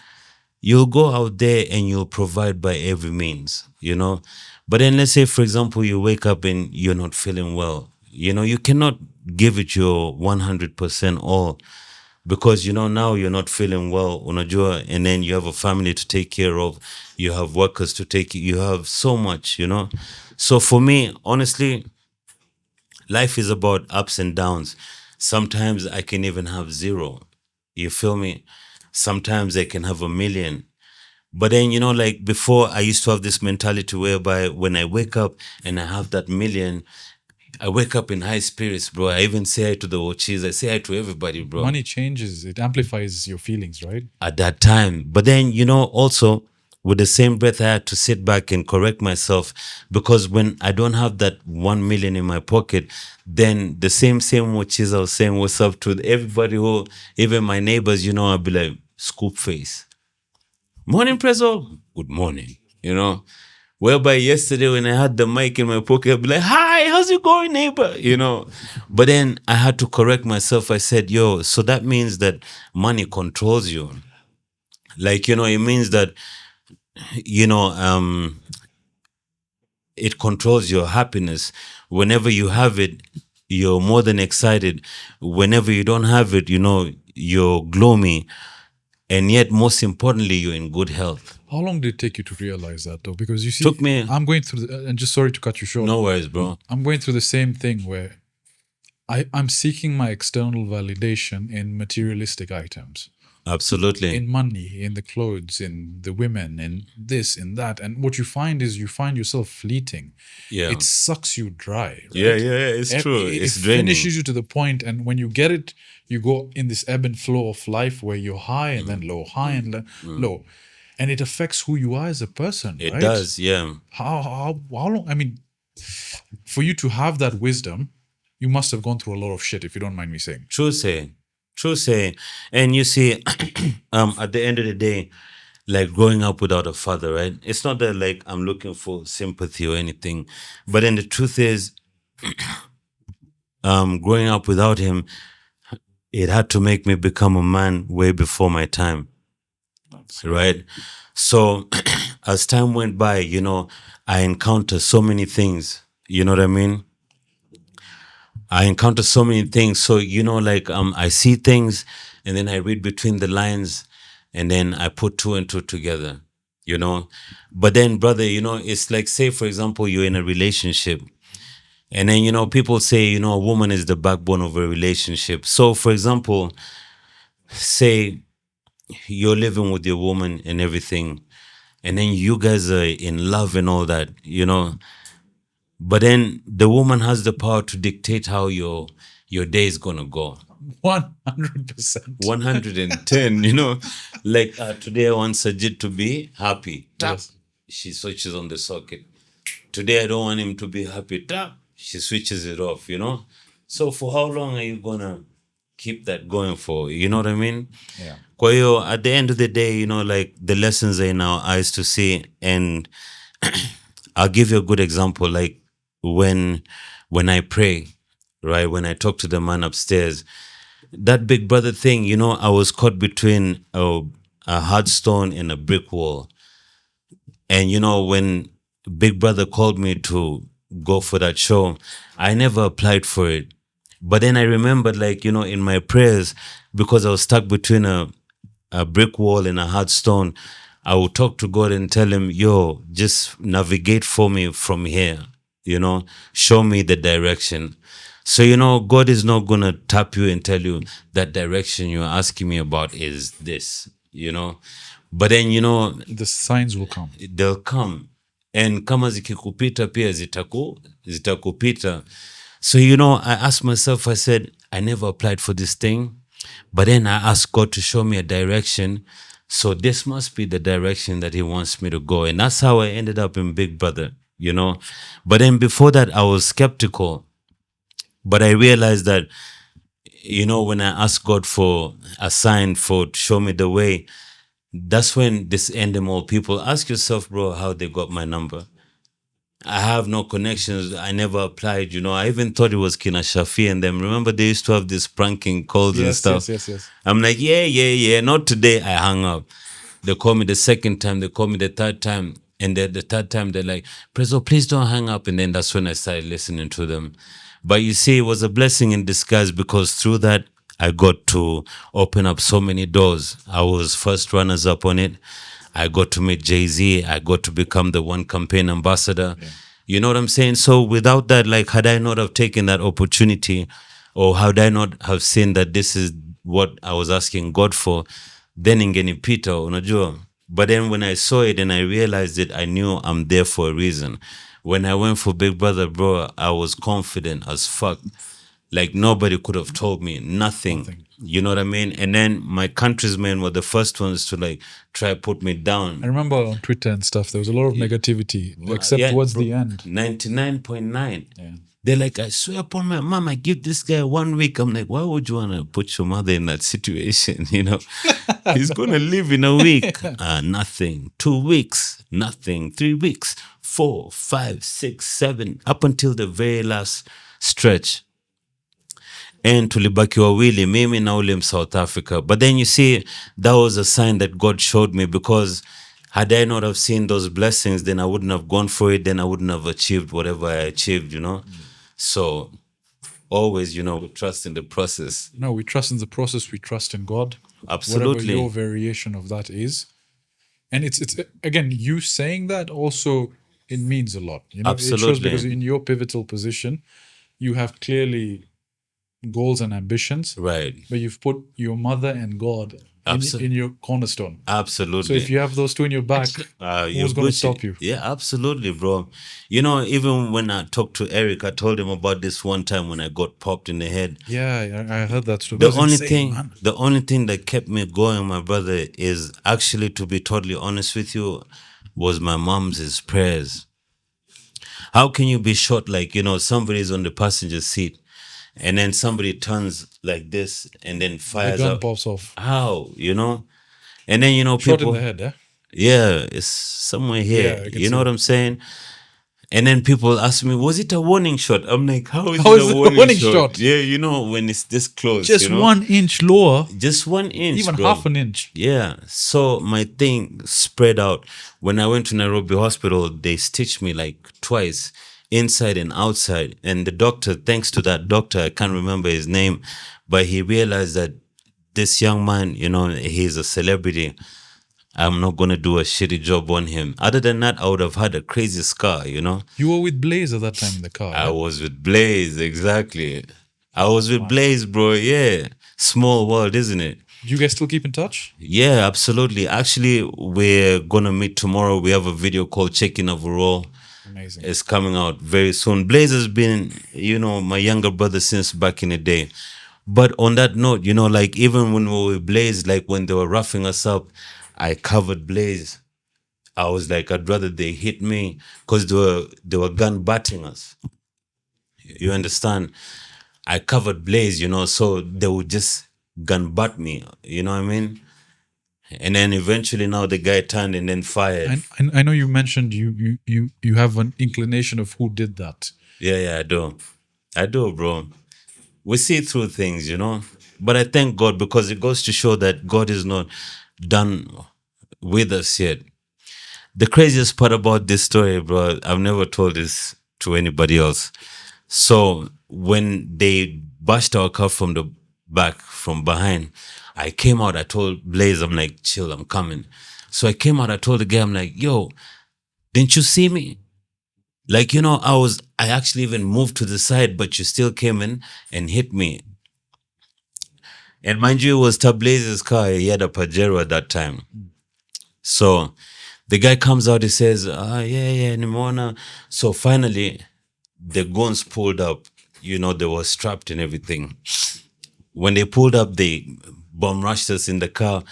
You'll go out there and you'll provide by every means, you know? But then let's say, for example, you wake up and you're not feeling well. You know, you cannot give it your 100% all because, you know, now you're not feeling well, unajua, and then you have a family to take care of. You have workers to take, you have so much, you know? So for me, honestly, life is about ups and downs. Sometimes I can even have 0. You feel me? Sometimes I can have 1 million. But then, you know, like before, I used to have this mentality whereby when I wake up and I have that 1 million, I wake up in high spirits, bro. I even say hi to the watches. I say hi to everybody, bro. Money changes. It amplifies your feelings, right? At that time. But then, you know, also with the same breath, I had to sit back and correct myself because when I don't have that 1 million in my pocket, then the same watches I was saying what's up to everybody who, even my neighbors, you know, I'll be like, scoop face. Morning, Prezzo. Good morning. You know, whereby yesterday when I had the mic in my pocket, I'd be like, hi, how's it going, neighbor? You know, but then I had to correct myself. I said, yo, so that means that money controls you. Like, you know, it means that, you know, it controls your happiness. Whenever you have it, you're more than excited. Whenever you don't have it, you know, you're gloomy. And yet, most importantly, you're in good health. How long did it take you to realize that, though? Because you see, Took me. I'm going through, and just sorry to cut you short. No worries, bro. I'm going through the same thing where I'm seeking my external validation in materialistic items. Absolutely. in money, in the clothes, in the women, in this, in that. And what you find is you find yourself fleeting. Yeah. It sucks you dry. Right? Yeah, it's true. It It's draining. finishes you to the point, and when you get it, you go in this ebb and flow of life where you're high and then low, high and low. And it affects who you are as a person. It right? does, yeah. How long? I mean, for you to have that wisdom, you must have gone through a lot of shit, if you don't mind me saying. True say. And you see, at the end of the day, like growing up without a father, right? It's not that like I'm looking for sympathy or anything, but then the truth is, growing up without him, it had to make me become a man way before my time, right? So as time went by, you know, I encountered so many things, you know what I mean? I encounter so many things. So, you know, like I see things and then I read between the lines and then I put two and two together, you know. But then, brother, you know, it's like, say, for example, you're in a relationship. And then, you know, people say, you know, a woman is the backbone of a relationship. So, for example, say you're living with your woman and everything, and then you guys are in love and all that, you know. But then the woman has the power to dictate how your day is gonna go. 100%. 110, you know. Like today I want Sajid to be happy. Tap. Yes. She switches on the socket. Today I don't want him to be happy. Tap. She switches it off, you know. So for how long are you gonna keep that going for? You know what I mean? Yeah. Kwa hiyo, at the end of the day, you know, like the lessons are in our eyes to see. And I'll give you a good example. Like when I pray, right? When I talk to the man upstairs, that big brother thing, you know, I was caught between a hard stone and a brick wall. And, you know, when Big Brother called me to go for that show, I never applied for it. But then I remembered, like, you know, in my prayers, because I was stuck between a brick wall and a hard stone, I would talk to God and tell him, yo, just navigate for me from here, you know, show me the direction. So, you know, God is not going to tap you and tell you that direction you're asking me about is this, you know. But then, you know, The signs will come. they'll come. And kama zikikupita pia zitakupita. So, you know, I asked myself, I said, I never applied for this thing. But then I asked God to show me a direction. So this must be the direction that he wants me to go. And that's how I ended up in Big Brother, you know. But then before that, I was skeptical. But I realized that, you know, when I asked God for a sign to show me the way, that's when this endemol people, ask yourself, bro, how they got my number. I have no connections. I never applied, you know. I even thought it was Kina Shafi and them. Remember, they used to have this pranking calls and stuff. Yes. I'm like, yeah. Not today. I hung up. They call me the second time. They call me the third time. And the third time, they're like, Prezzo, please don't hang up. And then that's when I started listening to them. But you see, it was a blessing in disguise because through that, I got to open up so many doors. I was first runners up on it. I got to meet Jay-Z. I got to become the one campaign ambassador. Yeah. You know what I'm saying? So without that, like, had I not have taken that opportunity, or had I not have seen that this is what I was asking God for, then ingenipita, unajua. But then when I saw it and I realized it, I knew I'm there for a reason. When I went for Big Brother, bro, I was confident as fuck. Like nobody could have told me nothing. You know what I mean? And then my countrymen were the first ones to like try put me down. I remember on Twitter and stuff, there was a lot of negativity, except towards the end. 99.9. Yeah. They're like, I swear upon my mom, I give this guy 1 week. I'm like, why would you want to put your mother in that situation? You know, he's going to live in a week. Nothing. 2 weeks. Nothing. 3 weeks. 4, 5, 6, 7, up until the very last stretch. And tulibaki wawili, mimi na ule South Africa. But then you see, that was a sign that God showed me, because had I not have seen those blessings, then I wouldn't have gone for it. Then I wouldn't have achieved whatever I achieved, you know. So always, you know, we trust in the process. No, we trust in the process. We trust in God. Absolutely. Whatever your variation of that is. And it's again, you saying that also, it means a lot. You know, Absolutely. It shows, because in your pivotal position, you have clearly goals and ambitions. Right. But you've put your mother and God in your cornerstone. Absolutely. So if you have those two in your back, you're who's going to Gucci. stop you? Yeah, absolutely, bro. You know, even when I talked to Eric, I told him about this one time when I got popped in the head. Yeah, I heard that too. The That was only insane, thing, man. the only thing that kept me going, my brother, is actually, to be totally honest with you, was my mom's prayers. How can you be shot like, you know, somebody's on the passenger seat and then somebody turns like this and then The fires gun up? pops off. How, you know? And then, you know, Shot people, in the head, eh? yeah, it's somewhere here. Yeah, I can You know see. what I'm saying? And then people ask me, was it a warning shot? I'm like, how is How it is a it a warning, warning shot? shot? Yeah, you know, when it's this close, Just you know? 1 inch lower, Just 1 inch, even bro. half an inch. Yeah. So my thing spread out. When I went to Nairobi Hospital, they stitched me like twice, inside and outside. And the doctor, thanks to that doctor, I can't remember his name, but he realized that this young man, you know, he's a celebrity. I'm not going to do a shitty job on him. Other than that, I would have had a crazy scar, you know? You were with Blaze at that time in the car. I eh? was with Blaze, exactly. I was with Blaze, bro, yeah. Small world, isn't it? Do you guys still keep in touch? Yeah, absolutely. Actually, we're gonna meet tomorrow. We have a video called Checking Overall. Amazing. It's coming out very soon. Blaze has been, you know, my younger brother since back in the day. But on that note, you know, like even when we were with Blaze, like when they were roughing us up, I covered Blaze. I was like, I'd rather they hit me because they were gun batting us. You understand? I covered Blaze, you know, so they would just gun butt me. You know what I mean? And then eventually now the guy turned and then fired. I know you mentioned you have an inclination of who did that. Yeah, I do. I do, bro. We see through things, you know. But I thank God because it goes to show that God is not done with us yet. The craziest part about this story, bro, I've never told this to anybody else. So when they bashed our car from the back, from behind, I came out, I told Blaze, I'm like, chill, I'm coming. So I came out, I told the guy, I'm like, yo, didn't you see me? Like, you know, I actually even moved to the side, but you still came in and hit me. And mind you, it was Tablaze's car. He had a Pajero at that time. So the guy comes out, he says, yeah, Nimona. So finally, the guns pulled up. You know, they were strapped and everything. When they pulled up, they bomb rushed us in the car.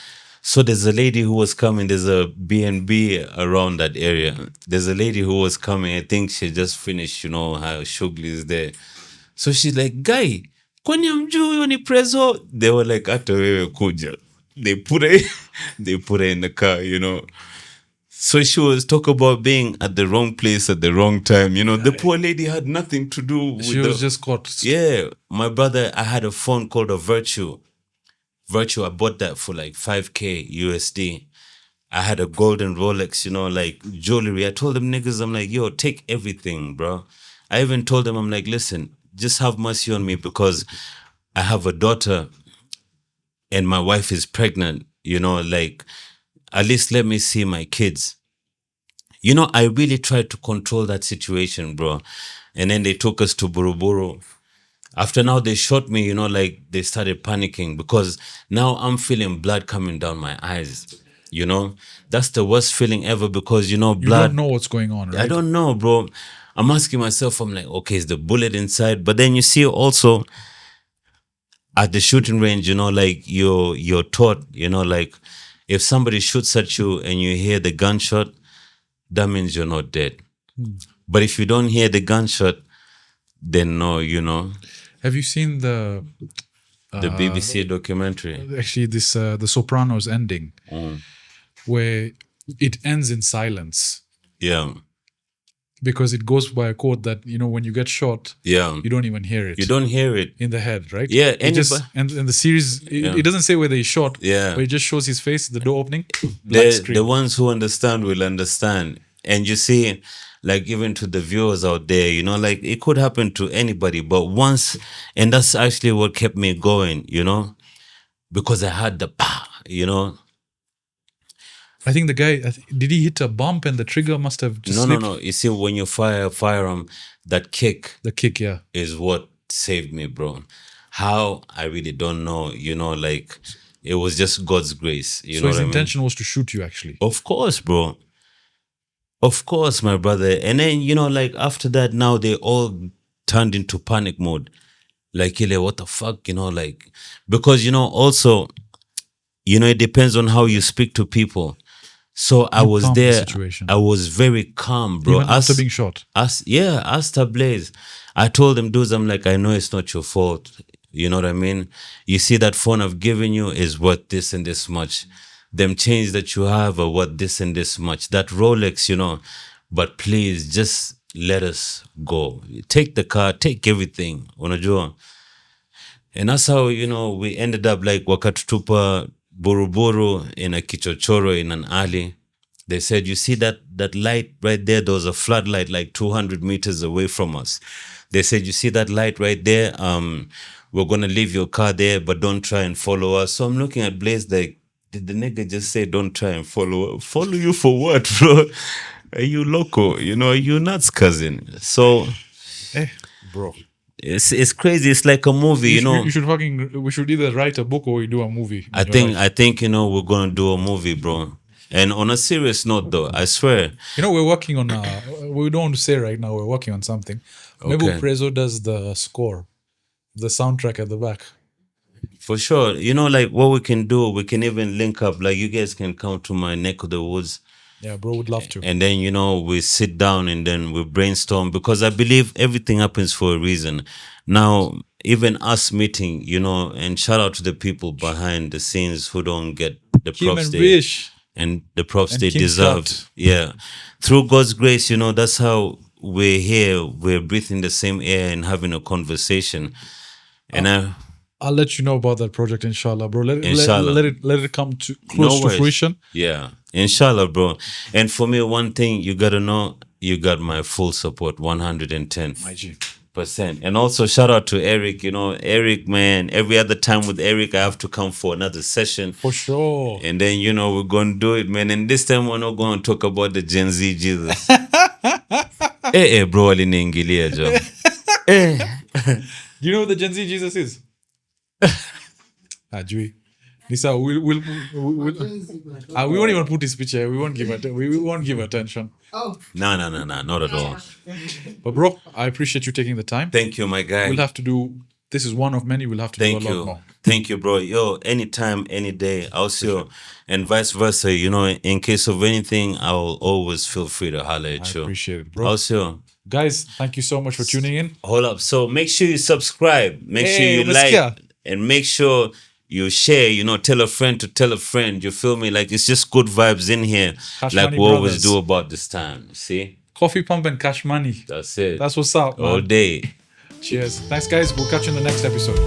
So there's a lady who was coming. There's a B&B around that area. There's a lady who was coming. I think she just finished, you know, her shughuli is there. So she's like, guy, kwani hamjui huyo ni Prezzo? They were like, hata wewe kuja. They put her in the car, you know. So she was talk about being at the wrong place at the wrong time. You know, the poor lady had nothing to do with She was just caught. Yeah. My brother, I had a phone called a Virtue. I bought that for like 5K USD. I had a golden Rolex, you know, like jewelry. I told them niggas, I'm like, yo, take everything, bro. I even told them, I'm like, listen, just have mercy on me because I have a daughter and my wife is pregnant, you know, like, at least let me see my kids. You know, I really tried to control that situation, bro. And then they took us to Buruburu. After now, they shot me, you know, like they started panicking because now I'm feeling blood coming down my eyes, you know. That's the worst feeling ever because, you know, You blood. don't know what's going on, right? I don't know, bro. I'm asking myself, I'm like, okay, is the bullet inside? But then you see also at the shooting range, you know, like you're taught, you know, like if somebody shoots at you and you hear the gunshot, that means you're not dead. But if you don't hear the gunshot, then no, you know. Have you seen the BBC documentary? actually this the Sopranos ending where it ends in silence Yeah. because it goes by a quote that, you know, when you get shot, Yeah. you don't even hear it. You don't hear it. in the head, right? Yeah, It just anybody- and the series it doesn't say whether he shot. Yeah. But it just shows his face, the door opening, black screen. The ones who understand will understand. And you see, like even to the viewers out there, you know, like it could happen to anybody, but once, and that's actually what kept me going, you know, because I had the power, you know. I think the guy did he hit a bump and the trigger must have just slipped? No. You see, when you fire a firearm, that kick The kick, yeah. is what saved me, bro. How, I really don't know, you know, like It was just God's grace. You So know his what I mean? intention was to shoot you, actually. Of course, bro. Of course, my brother. And then, like after that, now they all turned into panic mode. Like, what the fuck, like, because, also, it depends on how you speak to people. So I was calmed the there. situation. I was very calm, bro. Even after being shot. After Blaze, I told them, dudes, I'm like, I know it's not your fault. You know what I mean? You see that phone I've given you is worth this and this much. Them chains that you have are worth this and this much. That Rolex, but please just let us go. Take the car, take everything. Unajua? And that's how, we ended up like wakatutupa buruburu in a kichochoro in an alley. They said, you see that light right there? There was a floodlight like 200 meters away from us. They said, you see that light right there? We're going to leave your car there, but don't try and follow us. So I'm looking at Blaze like, did the nigga just say, don't try and follow? Follow you for what, bro? Are you loco? Are you nuts, cousin? So, Bro. It's crazy. It's like a movie, We should either write a book or we do a movie. I think we're gonna do a movie, bro. And on a serious note, though, I swear. We're working on. We don't want to say right now. We're working on something. Maybe Prezzo does the score, the soundtrack at the back. For sure, like what we can do, we can even link up. Like you guys can come to my neck of the woods. Yeah, bro, would love to. And then, we sit down and then we brainstorm because I believe everything happens for a reason. Now, even us meeting, and shout out to the people behind the scenes who don't get the props they deserve. Scott. Yeah. Through God's grace, that's how we're here. We're breathing the same air and having a conversation. And I'll let you know about that project, inshallah, bro. Let it come to close to worries. fruition. Yeah, inshallah, bro. And for me, one thing you gotta know, you got my full support, 110%. And also shout out to Eric. Eric, man. Every other time with Eric, I have to come for another session. For sure. And then we're gonna do it, man. And this time we're not gonna talk about the Gen Z Jesus. Bro, aliniingilia jo. Do you know what the Gen Z Jesus is? Ajui. Nisa, we won't even put his picture. We won't give attention. No, not at all. But bro, I appreciate you taking the time. Thank you, my guy. We'll have to do. This is one of many. We'll have to do a lot more. Thank you, bro. Yo, anytime, any day. I'll see you. And vice versa. In case of anything, I'll always feel free to holler at you. I appreciate it, bro. I'll see you. Guys, thank you so much for tuning in. Hold up. So make sure you subscribe. Make sure you like. And make sure you share, tell a friend to tell a friend. You feel me? Like it's just good vibes in here. Cash like Money we always Brothers. do about this time. See? CoffeePump and Cash Money. That's it. That's what's up, man. All day. Cheers. Thanks, guys. We'll catch you in the next episode.